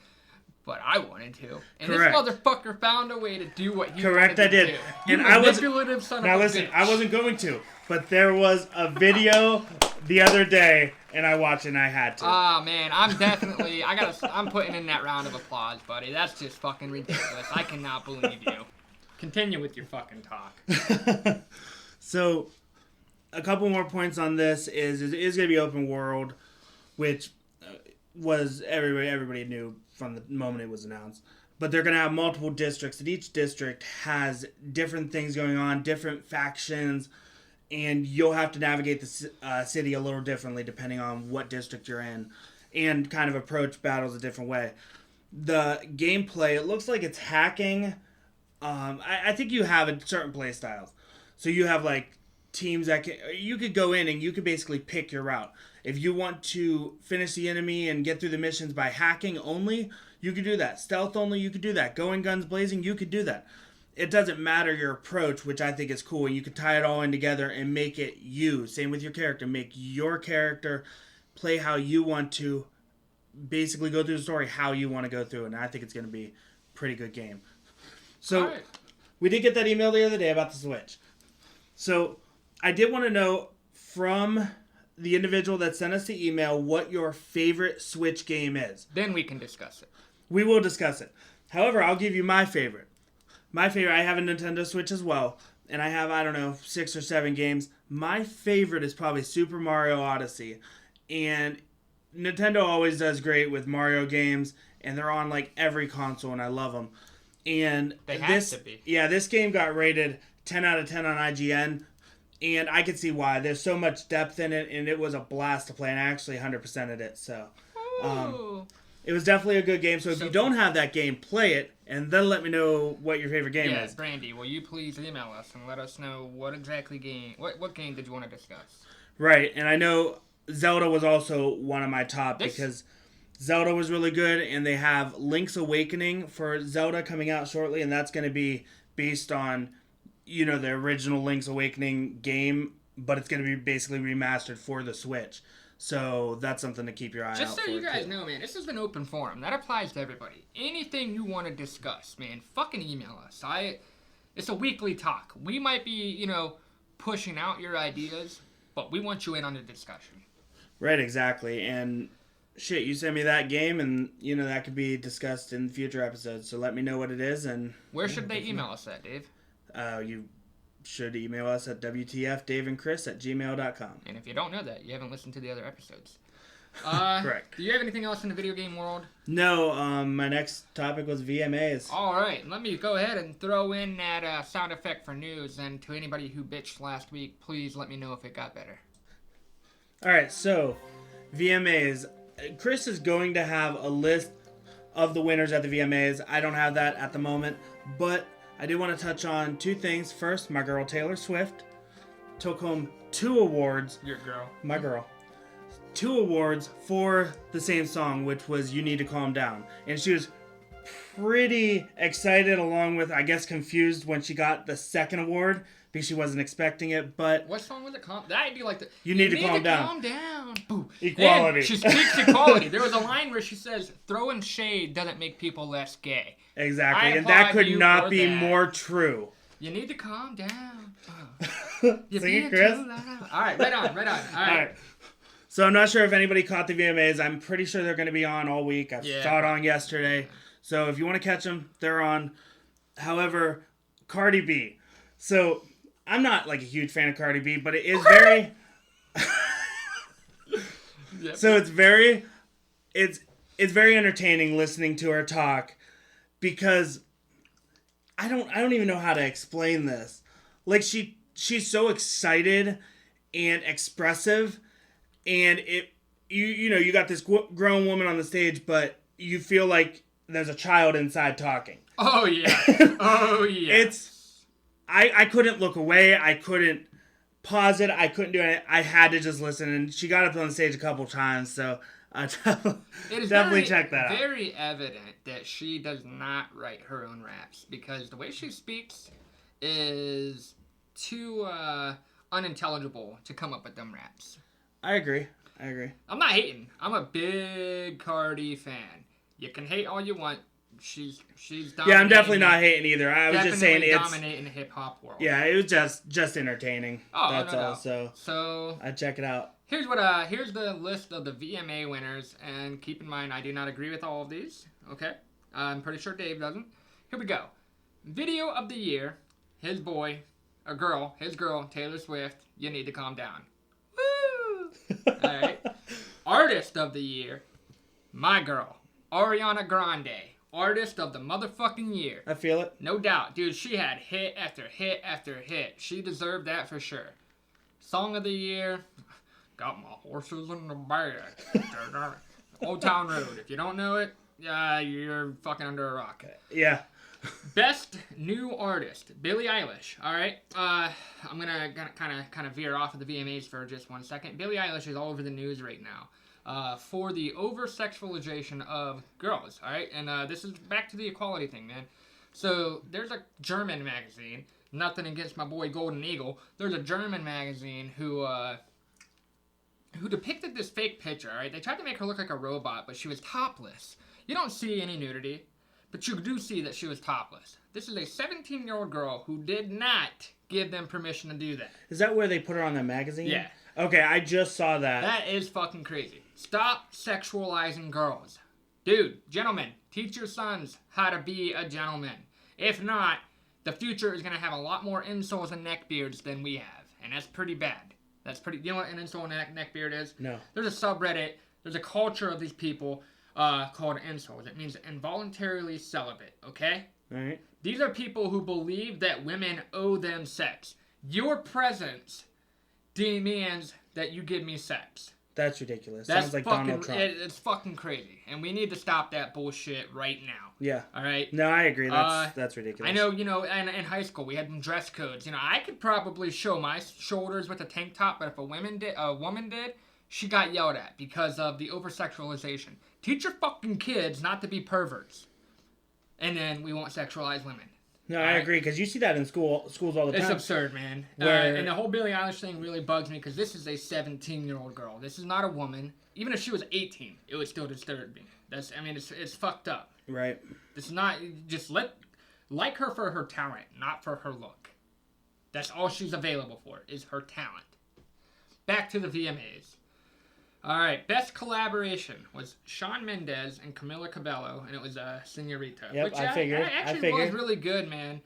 but I wanted to. And Correct. This motherfucker found a way to do what he Correct, wanted I to did. do. And I manipulative son now of a listen, bitch. I wasn't going to, but there was a video the other day, and I watched it and I had to. Ah, man, I'm definitely... I'm putting in that round of applause, buddy. That's just fucking ridiculous. I cannot believe you. Continue with your fucking talk. So, a couple more points on this is it is going to be open world, which was everybody knew from the moment it was announced. But they're going to have multiple districts, and each district has different things going on, different factions, and you'll have to navigate the city a little differently depending on what district you're in, and kind of approach battles a different way. The gameplay, it looks like it's hacking. I think you have certain play styles. So you have like teams that you could go in and you could basically pick your route. If you want to finish the enemy and get through the missions by hacking only, you could do that. Stealth only, you could do that. Going guns blazing, you could do that. It doesn't matter your approach, which I think is cool. And you can tie it all in together and make it you. Same with your character. Make your character play how you want to. Basically go through the story how you want to go through it. And I think it's going to be a pretty good game. So, we did get that email the other day about the Switch. So, I did want to know from the individual that sent us the email what your favorite Switch game is. Then we can discuss it. We will discuss it. However, I'll give you my favorite. My favorite, I have a Nintendo Switch as well. And I have, 6 or 7 games. My favorite is probably Super Mario Odyssey. And Nintendo always does great with Mario games. And they're on, every console, and I love them. And they have to be. Yeah, this game got rated 10 out of 10 on IGN, and I could see why. There's so much depth in it, and it was a blast to play, and I actually 100%ed it, so... it was definitely a good game, so if you don't have that game, play it, and then let me know what your favorite game is. Brandy, will you please email us and let us know what game did you want to discuss? Right, and I know Zelda was also one of my top, because... Zelda was really good, and they have Link's Awakening for Zelda coming out shortly, and that's going to be based on, the original Link's Awakening game, but it's going to be basically remastered for the Switch. So that's something to keep your eye out for. Just so you guys know, man, this is an open forum. That applies to everybody. Anything you want to discuss, man, fucking email us. It's a weekly talk. We might be, pushing out your ideas, but we want you in on the discussion. Right, exactly, and... Shit, you send me that game, and, that could be discussed in future episodes. So let me know what it is, and... Where should they email us at, Dave? You should email us at wtfdaveandchris@gmail.com. And if you don't know that, you haven't listened to the other episodes. Correct. Do you have anything else in the video game world? No, my next topic was VMAs. All right, let me go ahead and throw in that sound effect for news. And to anybody who bitched last week, please let me know if it got better. All right, so VMAs... Chris is going to have a list of the winners at the VMAs. I don't have that at the moment, but I do want to touch on 2 things. First, my girl Taylor Swift took home 2 awards. Your girl. My girl. 2 awards for the same song, which was You Need to Calm Down. And she was pretty excited, along with, I guess, confused when she got the second award, because she wasn't expecting it, but... What song was it? That'd be like the... You need to calm down. Calm down. Boo. Equality. And she speaks equality. There was a line where she says, throwing shade doesn't make people less gay. Exactly, and that could not be more true. You need to calm down. Sing it, Chris. All right, right on. All right. So I'm not sure if anybody caught the VMAs. I'm pretty sure they're going to be on all week. I saw it on yesterday. So if you want to catch them, they're on. However, Cardi B. So... I'm not a huge fan of Cardi B, but it is very... Yep. So it's very entertaining listening to her talk, because I don't even know how to explain this. She's so excited and expressive, and you got this grown woman on the stage, but you feel like there's a child inside talking. Oh yeah. Oh yeah. I couldn't look away. I couldn't pause it. I couldn't do it. I had to just listen. And she got up on stage a couple times, so it is definitely check that out. Very evident that she does not write her own raps because the way she speaks is too unintelligible to come up with them raps. I agree. I'm not hating. I'm a big Cardi fan. You can hate all you want. She's dominating. Yeah, I'm definitely not hating either. I was just saying it's dominating the hip hop world. Yeah, it was just entertaining. Oh, that's no all. doubt. So I check it out. Here's the list of the VMA winners, and keep in mind I do not agree with all of these. Okay, I'm pretty sure Dave doesn't. Here we go. Video of the year, his girl, Taylor Swift. You need to calm down. Woo! All right. Artist of the year, my girl, Ariana Grande. Artist of the motherfucking year. I feel it. No doubt. Dude, she had hit after hit after hit. She deserved that for sure. Song of the year, got my horses in the back. Old Town Road. If you don't know it, you're fucking under a rock. Yeah. Best new artist, Billie Eilish. All right. I'm gonna kind of veer off of the VMAs for just 1 second. Billie Eilish is all over the news right now. For the over-sexualization of girls, all right? And this is back to the equality thing, man. So there's a German magazine, nothing against my boy Golden Eagle. There's a German magazine who depicted this fake picture, all right? They tried to make her look like a robot, but she was topless. You don't see any nudity, but you do see that she was topless. This is a 17-year-old girl who did not give them permission to do that. Is that where they put her on the magazine? Yeah. Okay, I just saw that. That is fucking crazy. Stop sexualizing girls. Dude, gentlemen, teach your sons how to be a gentleman. If not, the future is going to have a lot more insoles and neckbeards than we have. And that's pretty bad. You know what an insole and neckbeard is? No. There's a subreddit, there's a culture of these people called insoles. It means involuntarily celibate, okay? All right. These are people who believe that women owe them sex. Your presence demands that you give me sex. That's ridiculous. That's Sounds like fucking, Donald Trump. It's fucking crazy. And we need to stop that bullshit right now. Yeah. All right? No, I agree. That's ridiculous. I know, in high school we had dress codes. I could probably show my shoulders with a tank top, but if a woman did, she got yelled at because of the over-sexualization. Teach your fucking kids not to be perverts. And then we won't sexualize women. No, I agree, because you see that in schools all the time. It's absurd, man. And the whole Billie Eilish thing really bugs me, because this is a 17-year-old girl. This is not a woman. Even if she was 18, it would still disturb me. It's fucked up. Right. It's not, just like her for her talent, not for her look. That's all she's available for, is her talent. Back to the VMAs. Alright, best collaboration was Shawn Mendes and Camila Cabello, and it was Senorita. Yep, which I figured. actually was really good, man.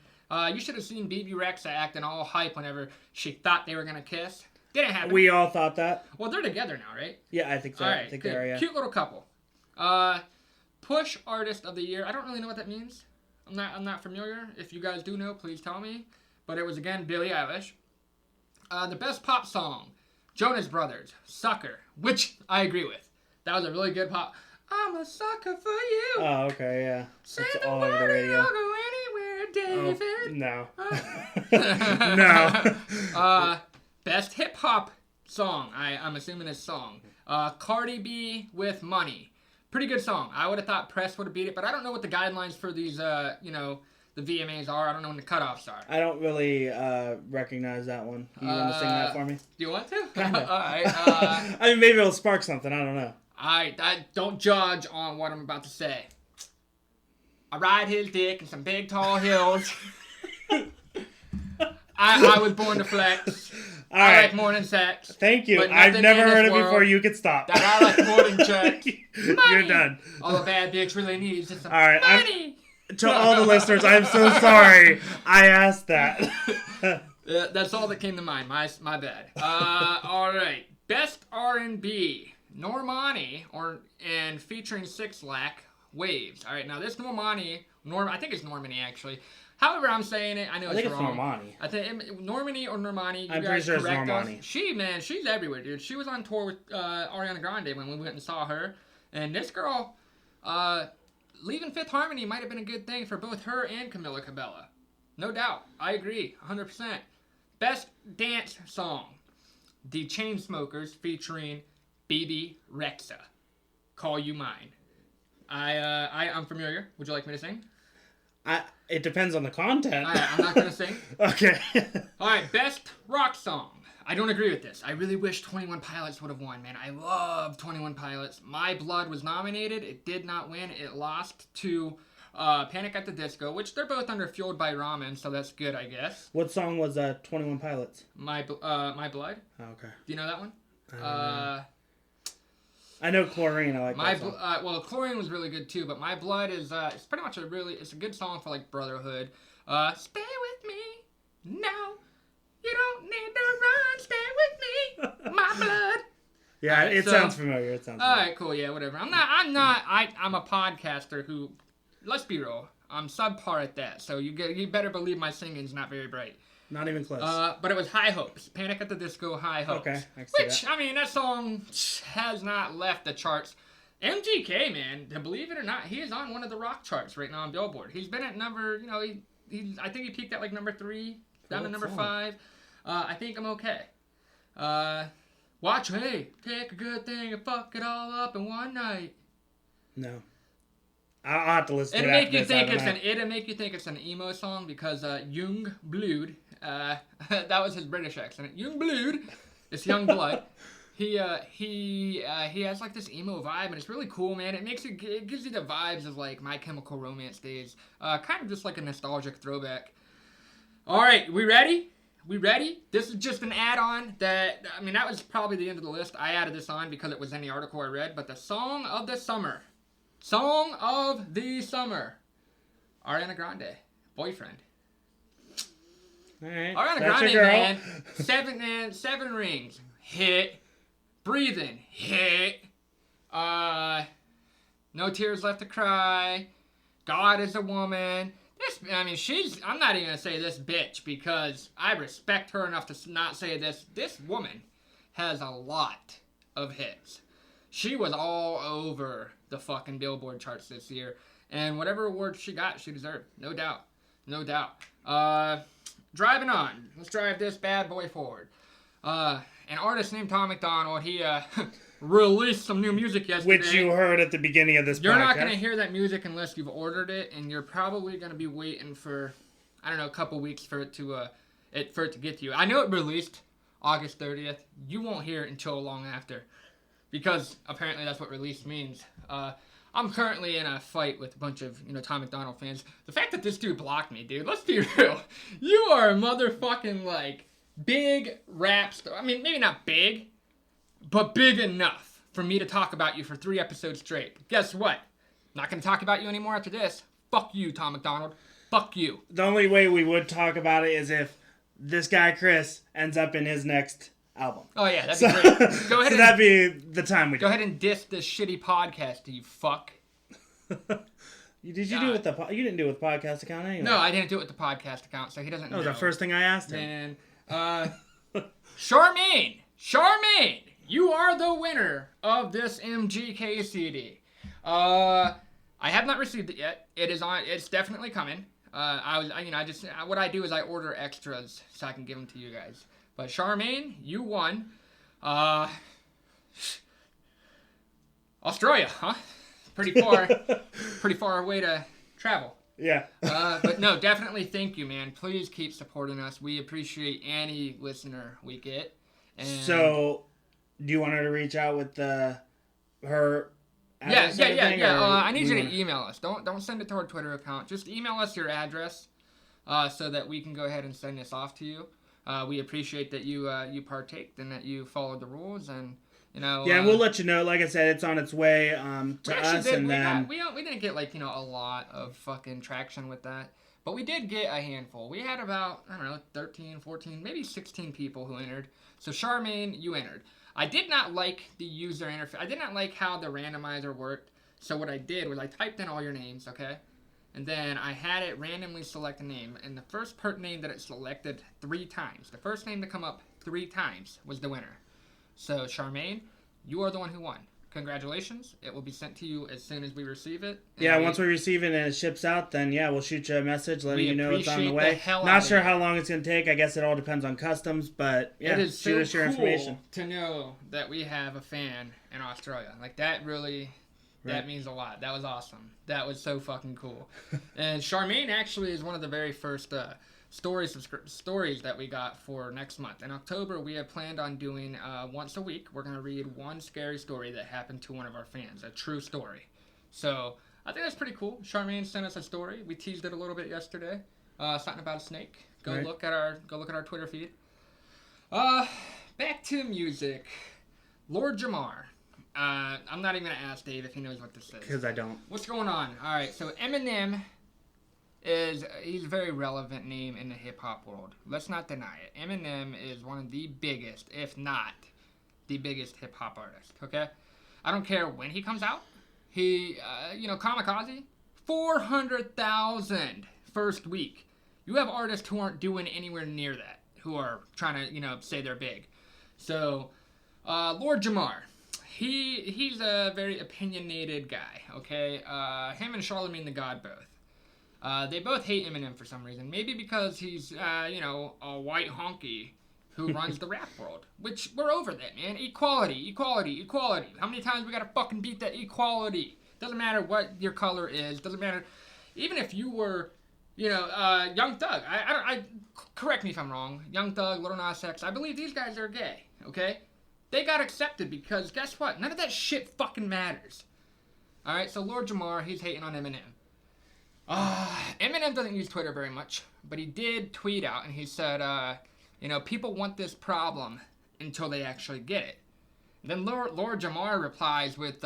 You should have seen BB Rexa acting all hype whenever she thought they were going to kiss. Didn't happen. We all thought that. Well, they're together now, right? Yeah, I think so. All right, I think good. they are, yeah. Cute little couple. Push Artist of the Year. I don't really know what that means. I'm not familiar. If you guys do know, please tell me. But it was, again, Billie Eilish. The best pop song. Jonas Brothers, Sucker, which I agree with. That was a really good pop. I'm a sucker for you. Oh, okay, yeah. Say it's the all over the word radio. and I'll go anywhere, David. No. Best hip hop song. I'm assuming it's song. Cardi B with Money. Pretty good song. I would have thought Press would have beat it, but I don't know what the guidelines for these, the VMAs are. I don't know when the cutoffs are. I don't really recognize that one. You want to sing that for me? Do you want to? Kinda. All right. I mean, maybe it'll spark something. I don't know. I don't judge on what I'm about to say. I ride his dick in some big tall hills. I was born to flex. All I right. like morning sex. Thank you. But I've nothing never in heard this it before. world You could stop. That I like morning check. You're done. All a bad bitch really needs is some All right, money. To all the listeners, I'm so sorry. I asked that. That's all that came to mind. My bad. All right. Best R&B. Normani and featuring Six Lack, Waves. All right. Now this Normani, I think it's Normani actually. However I'm saying it, I know it's wrong. Normani. I think Normani or Normani. I'm pretty sure it's Normani. Us. She's everywhere, dude. She was on tour with Ariana Grande when we went and saw her, and this girl, leaving Fifth Harmony might have been a good thing for both her and Camila Cabello. No doubt. I agree. 100%. Best dance song. The Chainsmokers featuring BB Rexa. Call You Mine. I'm familiar. Would you like me to sing? It depends on the content. I'm not going to sing. Okay. Alright, best rock song. I don't agree with this. I really wish 21 Pilots would have won, man. I love 21 Pilots. My Blood was nominated. It did not win. It lost to Panic at the Disco, which they're both under Fueled by Ramen, so that's good, I guess. What song was 21 Pilots? My Blood. Oh, okay. Do you know that one? I know Chlorine. I like that song. Well, Chlorine was really good too, but My Blood is it's pretty much it's a good song for like brotherhood. Stay with me now. You don't need to run. Stay with me. My blood. Yeah, right, it sounds familiar. All right, cool. Yeah, whatever. I'm a podcaster who, let's be real, I'm subpar at that. So you better believe my singing's not very bright. Not even close. But it was High Hopes. Panic at the Disco, High Hopes. Okay, I can see Which, that. I mean, that song has not left the charts. MGK, man, to believe it or not, he is on one of the rock charts right now on Billboard. He's been at number, I think he peaked at like number 3, down to number 5. I think I'm okay. Hey, take a good thing and fuck it all up in one night. No. I'll have to listen to It'll it make you after think this. it'll make you think it's an emo song because Young Blood, that was his British accent. Young Blood, it's Young Blood. He has like this emo vibe and it's really cool, man. It gives you the vibes of like My Chemical Romance days. Kind of just like a nostalgic throwback. All right, we ready? We ready? This is just an add-on that was probably the end of the list. I added this on because it was in the article I read, but the song of the summer. Song of the summer. Ariana Grande. Boyfriend. All right. Ariana That's Grande, your girl. man. 7 rings. Hit. Breathing. Hit. No Tears Left to Cry. God is a Woman. I'm not even going to say this bitch because I respect her enough to not say this. This woman has a lot of hits. She was all over the fucking Billboard charts this year. And whatever awards she got, she deserved. No doubt. No doubt. Driving on. Let's drive this bad boy forward. An artist named Tom MacDonald, he released some new music yesterday. Which you heard at the beginning of this podcast. You're not going to hear that music unless you've ordered it, and you're probably going to be waiting for, a couple weeks for it to get to you. I know it released August 30th. You won't hear it until long after, because apparently that's what release means. I'm currently in a fight with a bunch of, Tom MacDonald fans. The fact that this dude blocked me, dude, let's be real. You are a motherfucking, big rap star. Maybe not big, but big enough for me to talk about you for 3 episodes straight. But guess what? Not going to talk about you anymore after this. Fuck you, Tom MacDonald. Fuck you. The only way we would talk about it is if this guy, Chris, ends up in his next album. Oh, yeah, that'd be great. Go ahead that'd be the time we do. Go ahead and diss this shitty podcast, you fuck. You didn't do it with the podcast account anyway. No, I didn't do it with the podcast account, so he doesn't know. That was the first thing I asked him. And, Charmaine, you are the winner of this MGK CD. I have not received it yet. It's definitely coming. What I do is I order extras so I can give them to you guys. But Charmaine, you won. Australia, huh? Pretty far away to travel. Yeah. But no, definitely thank you, man. Please keep supporting us. We appreciate any listener we get. And so, do you want her to reach out with her address? Yeah. I need you to email us. Don't send it to our Twitter account. Just email us your address, so that we can go ahead and send this off to you. We appreciate that you partaked and that you followed the rules and. Yeah, we'll let you know. Like I said, it's on its way to us, and then we didn't get a lot of fucking traction with that, but we did get a handful. We had about 13, 14, maybe 16 people who entered. So Charmaine, you entered. I did not like the user interface. I did not like how the randomizer worked. So what I did was I typed in all your names, okay, and then I had it randomly select a name, and the first name that it selected 3 times, the first name to come up 3 times was the winner. So, Charmaine, you are the one who won. congratulations. It will be sent to you as soon as we receive it. Yeah, once we receive it and it ships out, then we'll shoot you a message letting you know it's on the way. Not sure how long it's going to take. I guess it all depends on customs, but it is shoot us your information. To know that we have a fan in Australia. Like, that really... That means a lot. That was awesome. That was so fucking cool. And Charmaine actually is one of the very first stories that we got for next month. In October, we have planned on doing once a week. We're going to read one scary story that happened to one of our fans, a true story. So I think that's pretty cool. Charmaine sent us a story. We teased it a little bit yesterday. Something about a snake. Go look at our Twitter feed. Back to music. Lord Jamar. I'm not even going to ask Dave if he knows what this is. Because I don't. What's going on? All right, so Eminem he's a very relevant name in the hip-hop world. Let's not deny it. Eminem is one of the biggest, if not the biggest hip-hop artist, okay? I don't care when he comes out. He, Kamikaze, 400,000 first week. You have artists who aren't doing anywhere near that, who are trying to, say they're big. So, Lord Jamar. He's a very opinionated guy, okay? Him and Charlemagne the God both. They both hate Eminem for some reason. Maybe because he's, a white honky who runs the rap world. Which, we're over that, man. Equality. How many times we gotta fucking beat that equality? Doesn't matter what your color is. Doesn't matter. Even if you were, Young Thug. I correct me if I'm wrong. Young Thug, Lil Nas X. I believe these guys are gay, okay? They got accepted because, guess what? None of that shit fucking matters. Alright, so Lord Jamar, he's hating on Eminem. Eminem doesn't use Twitter very much, but he did tweet out, and he said, people want this problem until they actually get it. And then Lord Jamar replies with,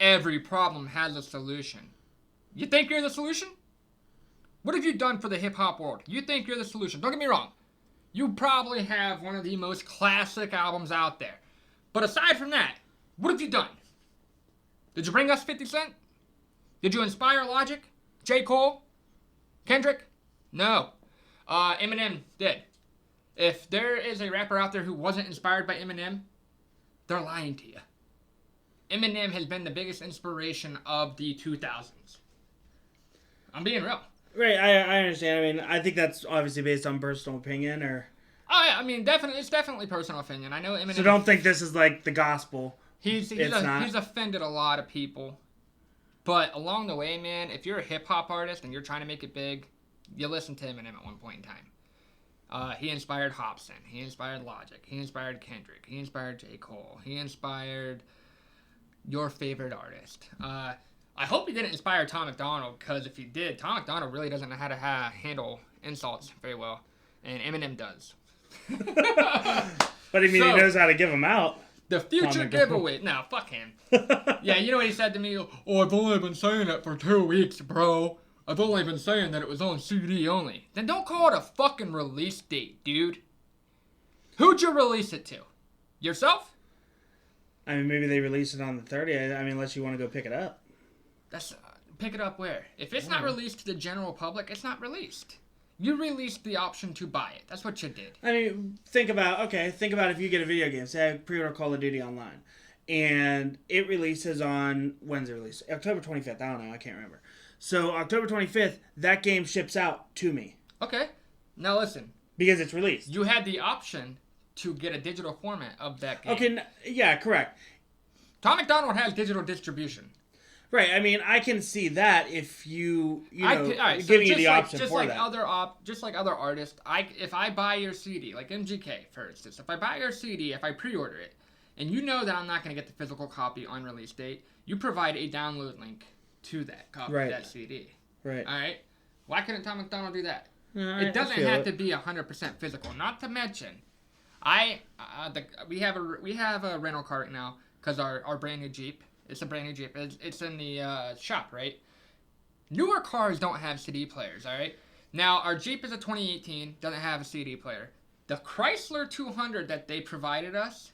every problem has a solution. You think you're the solution? What have you done for the hip-hop world? You think you're the solution. Don't get me wrong. You probably have one of the most classic albums out there. But aside from that, what have you done? Did you bring us 50 Cent? Did you inspire Logic? J. Cole? Kendrick? No. Eminem did. If there is a rapper out there who wasn't inspired by Eminem, they're lying to you. Eminem has been the biggest inspiration of the 2000s. I'm being real. Right, I understand. I mean, I think that's obviously based on personal opinion, or... Oh, yeah, I mean, it's definitely personal opinion. I know Eminem... So don't think this is, like, the gospel. He's offended a lot of people. But along the way, man, if you're a hip-hop artist and you're trying to make it big, you listen to Eminem at one point in time. He inspired Hopsin. He inspired Logic. He inspired Kendrick. He inspired J. Cole. He inspired your favorite artist. I hope he didn't inspire Tom MacDonald, because if he did, Tom MacDonald really doesn't know how to handle insults very well, and Eminem does. But I mean, he knows how to give them out. The future giveaway. No, fuck him. Yeah, you know what he said to me? Oh, I've only been saying it for 2 weeks, bro. I've only been saying that it was on CD only. Then don't call it a fucking release date, dude. Who'd you release it to? Yourself? I mean, maybe they released it on the 30th. I mean, unless you want to go pick it up. Pick it up where? If it's not released to the general public, it's not released. You released the option to buy it. That's what you did. I mean, think about if you get a video game. Say I pre-order Call of Duty Online, and it releases on, when's it released? October 25th. I don't know. I can't remember. So October 25th, that game ships out to me. Okay. Now listen. Because it's released. You had the option to get a digital format of that game. Okay. Yeah. Correct. Tom MacDonald has digital distribution. Right, I mean, I can see that if giving you the option for that. Just like other artists, if I buy your CD, like MGK, for instance, if I buy your CD, if I pre-order it, and you know that I'm not going to get the physical copy on release date, you provide a download link to that copy of that CD. Right. All right? Why couldn't Tom MacDonald do that? It doesn't have to be 100% physical. Not to mention, we have a rental car right now because our brand new Jeep. It's a brand new Jeep. It's in the shop, right? Newer cars don't have CD players, all right? Now, our Jeep is a 2018, doesn't have a CD player. The Chrysler 200 that they provided us,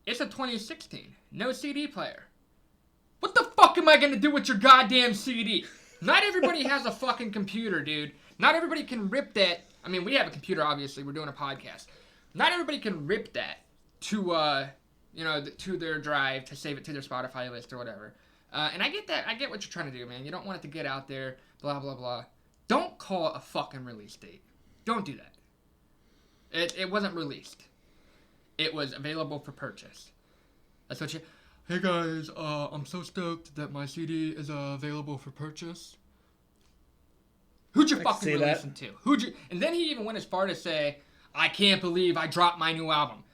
it's a 2016, no CD player. What the fuck am I going to do with your goddamn CD? Not everybody has a fucking computer, dude. Not everybody can rip that. I mean, we have a computer, obviously. We're doing a podcast. Not everybody can rip that to to their drive to save it to their Spotify list or whatever. And I get that. I get what you're trying to do, man. You don't want it to get out there, blah, blah, blah. Don't call it a fucking release date. Don't do that. It wasn't released. It was available for purchase. That's what you... Hey guys, I'm so stoked that my CD is available for purchase. Who'd you fucking release it to? And then he even went as far to say, I can't believe I dropped my new album.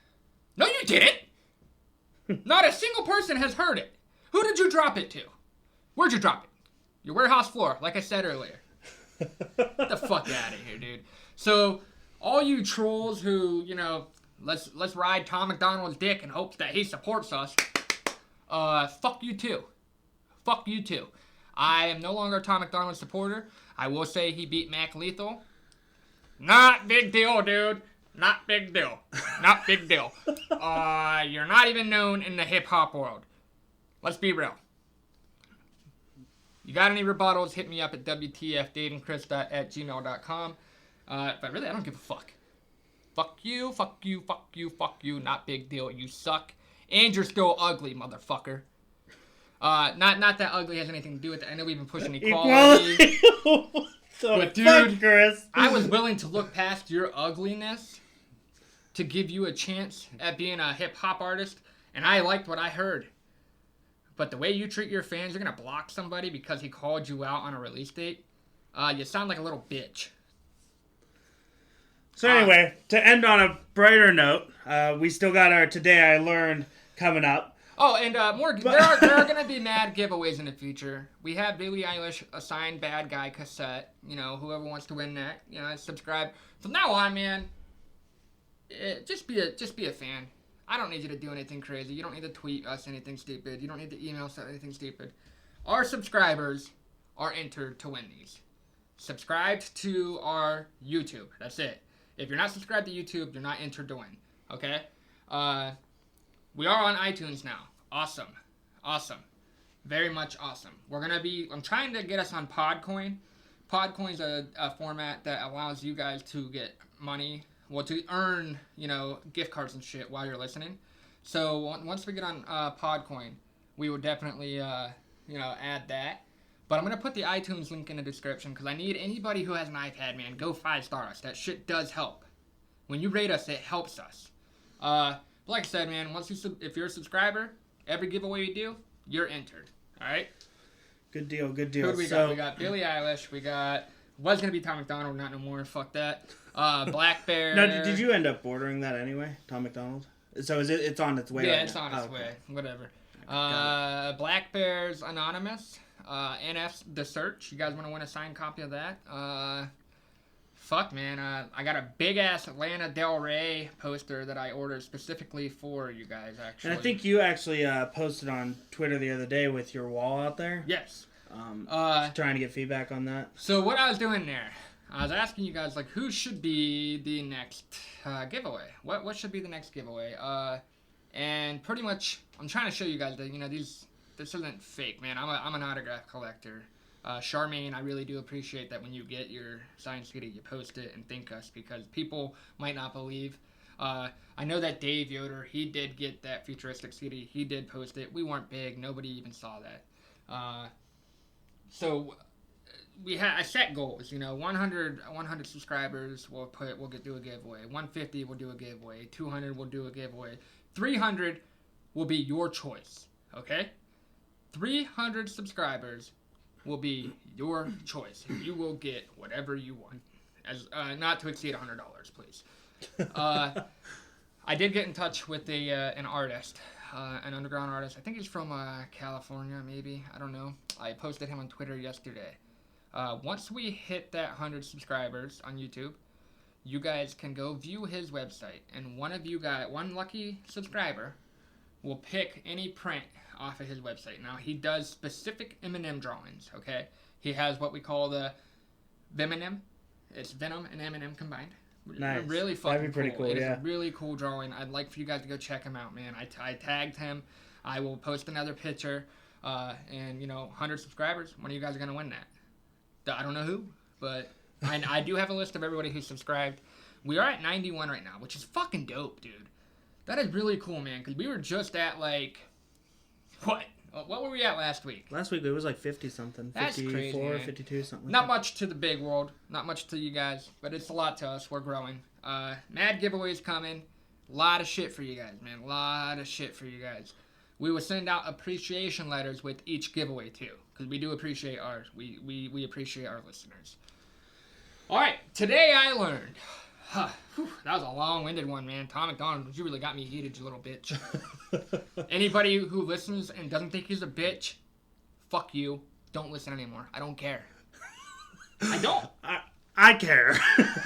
No, you didn't. Not a single person has heard it. Who did you drop it to? Where'd you drop it? Your warehouse floor, like I said earlier. Get the fuck out of here, dude. So, all you trolls who, let's ride Tom MacDonald's dick in hopes that he supports us, fuck you too. Fuck you too. I am no longer a Tom MacDonald supporter. I will say he beat Mac Lethal. Not big deal, dude. Not big deal. Not big deal. You're not even known in the hip-hop world. Let's be real. You got any rebuttals, hit me up at wtfdatingchris@gmail.com. But really, I don't give a fuck. Fuck you, fuck you, fuck you, fuck you. Not big deal. You suck. And you're still ugly, motherfucker. Not that ugly has anything to do with it. I know we've been pushing equality. But dude, Chris, I was willing to look past your ugliness to give you a chance at being a hip-hop artist, and I liked what I heard. But the way you treat your fans, you're going to block somebody because he called you out on a release date? You sound like a little bitch. So anyway, to end on a brighter note, we still got our Today I Learned coming up. Oh, and there are going to be mad giveaways in the future. We have Billie Eilish assigned Bad Guy cassette. Whoever wants to win that, subscribe. From now on, man, just be a fan. I don't need you to do anything crazy. You don't need to tweet us anything stupid. You don't need to email us anything stupid. Our subscribers are entered to win these. Subscribe to our YouTube. That's it. If you're not subscribed to YouTube, you're not entered to win. Okay? We are on iTunes now. Awesome. Awesome. Very much awesome. I'm trying to get us on Podcoin. Podcoin's a format that allows you guys to get money. Well, to earn, gift cards and shit while you're listening. So once we get on Podcoin, we will definitely, add that. But I'm going to put the iTunes link in the description because I need anybody who has an iPad, man, go 5-star us. That shit does help. When you rate us, it helps us. Like I said, man, if you're a subscriber, every giveaway you do, you're entered. All right? Good deal, good deal. Who do we got? We got Billie Eilish. Was going to be Tom MacDonald, not no more. Fuck that. Black Bear. No, did you end up ordering that anyway, Tom MacDonald? So it's on its way Yeah, right it's now? on its way. Whatever. Black Bear's Anonymous. NF's The Search. You guys want to win a signed copy of that? Fuck, man. I got a big-ass Lana Del Rey poster that I ordered specifically for you guys, actually. And I think you actually posted on Twitter the other day with your wall out there. Yes. Trying to get feedback on that. So what I was doing there, I was asking you guys, who should be the next giveaway? What should be the next giveaway? And pretty much, I'm trying to show you guys that, this isn't fake, man. I'm an autograph collector. Charmaine, I really do appreciate that when you get your signed CD, you post it and thank us because people might not believe. I know that Dave Yoder, he did get that futuristic CD. He did post it. We weren't big. Nobody even saw that. So I set goals. 100 subscribers we'll do a giveaway. 150 we'll do a giveaway. 200 we'll do a giveaway. 300 will be your choice. Okay? 300 subscribers will be your choice. You will get whatever you want. As not to exceed $100, please. I did get in touch with an artist, an underground artist. I think he's from California, maybe. I don't know. I posted him on Twitter yesterday. Once we hit that 100 subscribers on YouTube, you guys can go view his website, and one lucky subscriber will pick any print off of his website. Now, he does specific Eminem drawings, okay? He has what we call the Venom. It's Venom and Eminem combined. Nice. Really fucking That'd be pretty cool, It yeah. is a really cool drawing. I'd like for you guys to go check him out, man. I tagged him. I will post another picture. And, 100 subscribers, one of you guys are going to win that. I don't know who, but I do have a list of everybody who's subscribed. We are at 91 right now, which is fucking dope, dude. That is really cool, man, because we were just at, like, what? What were we at last week? Last week it was like 50-something. That's 54, crazy, man. 52, something Not like much to the big world. Not much to you guys. But it's a lot to us. We're growing. Mad giveaways coming. A lot of shit for you guys, man. A lot of shit for you guys. We will send out appreciation letters with each giveaway, too. Because we do appreciate ours. We appreciate our listeners. All right. Today I learned... that was a long-winded one, man. Tom MacDonald, you really got me heated, you little bitch. Anybody who listens and doesn't think he's a bitch, fuck you. Don't listen anymore. I don't care. I don't. I care.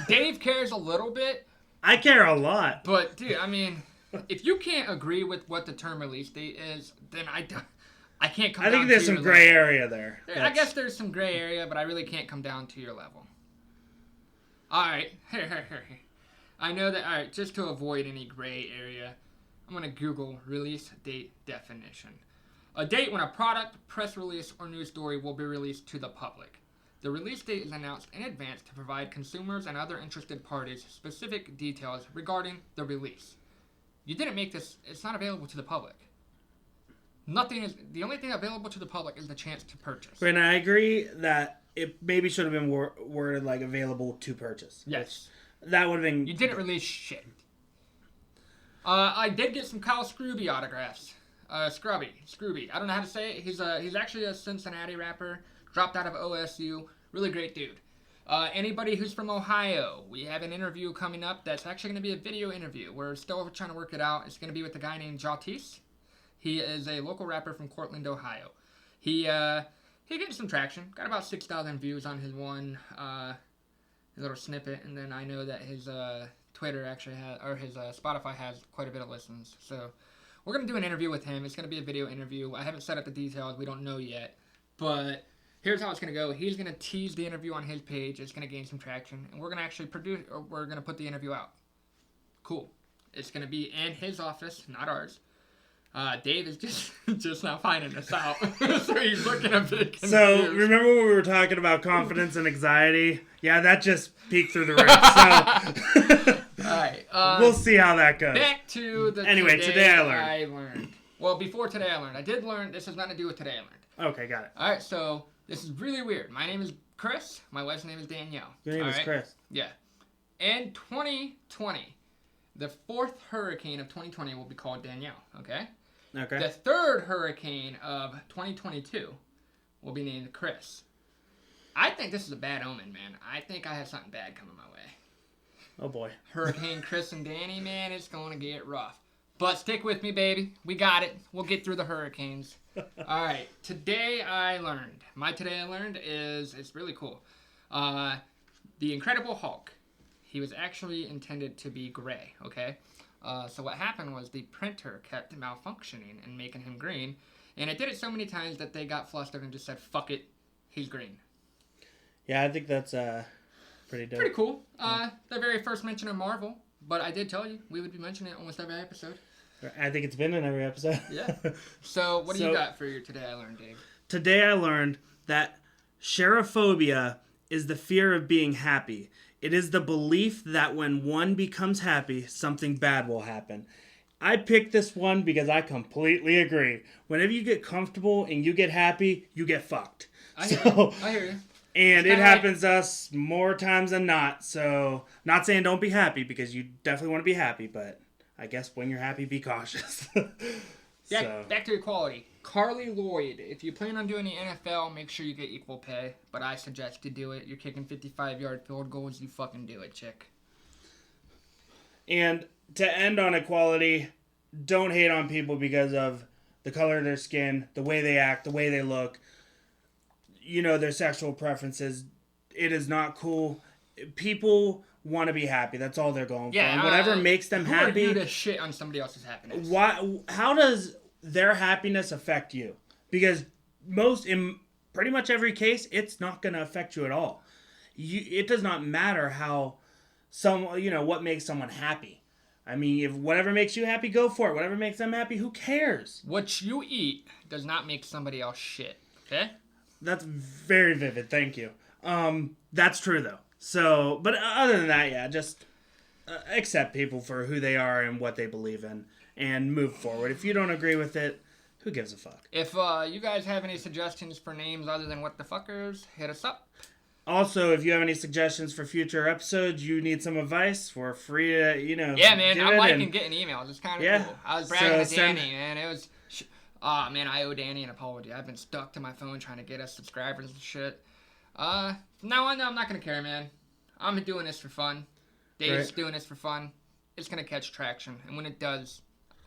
Dave cares a little bit. I care a lot. But, dude, I mean, if you can't agree with what the term release date is, then I can't come down to your level. I think there's some gray area there. I guess there's some gray area, but I really can't come down to your level. Alright, I know that, alright, just to avoid any gray area, I'm going to Google release date definition. A date when a product, press release, or news story will be released to the public. The release date is announced in advance to provide consumers and other interested parties specific details regarding the release. You didn't make this, it's not available to the public. The only thing available to the public is the chance to purchase. And I agree that it maybe should have been worded like available to purchase. Yes. That would have been... You didn't release shit. I did get some Kyle Scrooby autographs. Scrooby. I don't know how to say it. He's actually a Cincinnati rapper. Dropped out of OSU. Really great dude. Anybody who's from Ohio, we have an interview coming up that's actually going to be a video interview. We're still trying to work it out. It's going to be with a guy named HATES. He is a local rapper from Cortland, Ohio. He getting some traction. Got about 6,000 views on his one little snippet, and then I know that his Twitter actually has, or his Spotify has quite a bit of listens. So we're gonna do an interview with him. It's gonna be a video interview. I haven't set up the details. We don't know yet, but here's how it's gonna go. He's gonna tease the interview on his page. It's gonna gain some traction, and we're gonna actually we're gonna put the interview out. Cool. It's gonna be in his office, not ours. Dave is just not finding us out. So he's looking a bit confused. So, remember when we were talking about confidence and anxiety? Yeah, that just peeked through the roof. So, alright. We'll see how that goes. Back to the today I learned. Well, before today I learned. I did learn, this has nothing to do with today I learned. Okay, got it. Alright, so this is really weird. My name is Chris. My wife's name is Danielle. Your name is Chris. Yeah. In 2020, the fourth hurricane of 2020 will be called Danielle, okay? Okay. The third hurricane of 2022 will be named Chris. I think this is a bad omen, man. I think I have something bad coming my way. Oh, boy. Hurricane Chris and Danny, man, it's going to get rough. But stick with me, baby. We got it. We'll get through the hurricanes. All right. Today I learned. It's really cool. The Incredible Hulk. He was actually intended to be gray, okay? So what happened was the printer kept malfunctioning and making him green, and it did it so many times that they got flustered and just said, fuck it, he's green. Yeah, I think that's pretty dope. Pretty cool. The very first mention of Marvel, but I did tell you we would be mentioning it almost every episode. I think it's been in every episode. Yeah. So what do you got for your Today I Learned, Dave? Today I learned that cherophobia is the fear of being happy. It is the belief that when one becomes happy, something bad will happen. I picked this one because I completely agree. Whenever you get comfortable and you get happy, you get fucked. I hear you. And it happens to us more times than not. So, not saying don't be happy, because you definitely want to be happy, but I guess when you're happy, be cautious. Back to equality. Carly Lloyd, if you plan on doing the NFL, make sure you get equal pay. But I suggest you do it. You're kicking 55-yard field goals. You fucking do it, chick. And to end on equality, don't hate on people because of the color of their skin, the way they act, the way they look, their sexual preferences. It is not cool. People want to be happy. That's all they're going for. And whatever makes them happy. Who are you to shit on somebody else's happiness? How does their happiness affect you? Because in pretty much every case, it's not going to affect you at all. It does not matter how what makes someone happy. I mean, if whatever makes you happy, go for it. Whatever makes them happy, who cares? What you eat does not make somebody else shit. Okay? That's very vivid. Thank you. That's true though. So, but other than that, yeah, just accept people for who they are and what they believe in and move forward. If you don't agree with it, who gives a fuck? If you guys have any suggestions for names other than What the Fuckers, hit us up. Also, if you have any suggestions for future episodes, you need some advice, we're free to, Yeah, man, I'm liking getting emails. It's kind of cool. I was bragging to send... Danny, man. It was... man, I owe Danny an apology. I've been stuck to my phone trying to get us subscribers and shit. From now on, I'm not going to care, man. I'm doing this for fun. Dave's doing this for fun. It's going to catch traction. And when it does,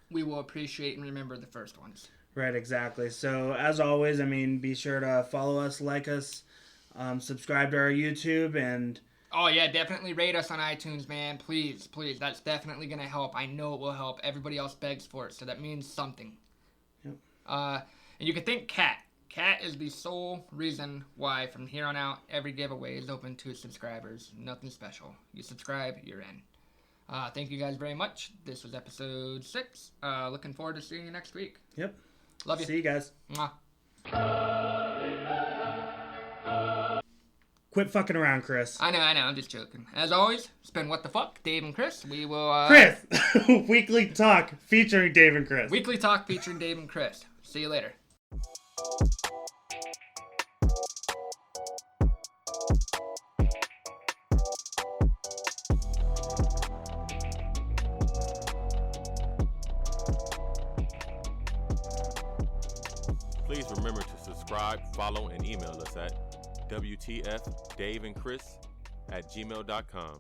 we will appreciate and remember the first ones. Right, exactly. So, as always, be sure to follow us, like us, subscribe to our YouTube, and... Oh, yeah, definitely rate us on iTunes, man. Please, please. That's definitely going to help. I know it will help. Everybody else begs for it, so that means something. Yep. And you can thank Kat. Kat is the sole reason why, from here on out, every giveaway is open to subscribers. Nothing special. You subscribe, you're in. Thank you guys very much. This was episode 6. Looking forward to seeing you next week. Yep. Love you. See you guys. Mwah. Quit fucking around, Chris. I know. I'm just joking. As always, it's been What the Fuck, Dave and Chris. We will... Chris! Weekly Talk featuring Dave and Chris. Weekly Talk featuring Dave and Chris. See you later. Please remember to subscribe, follow, and email us at WTFDaveandChris@gmail.com.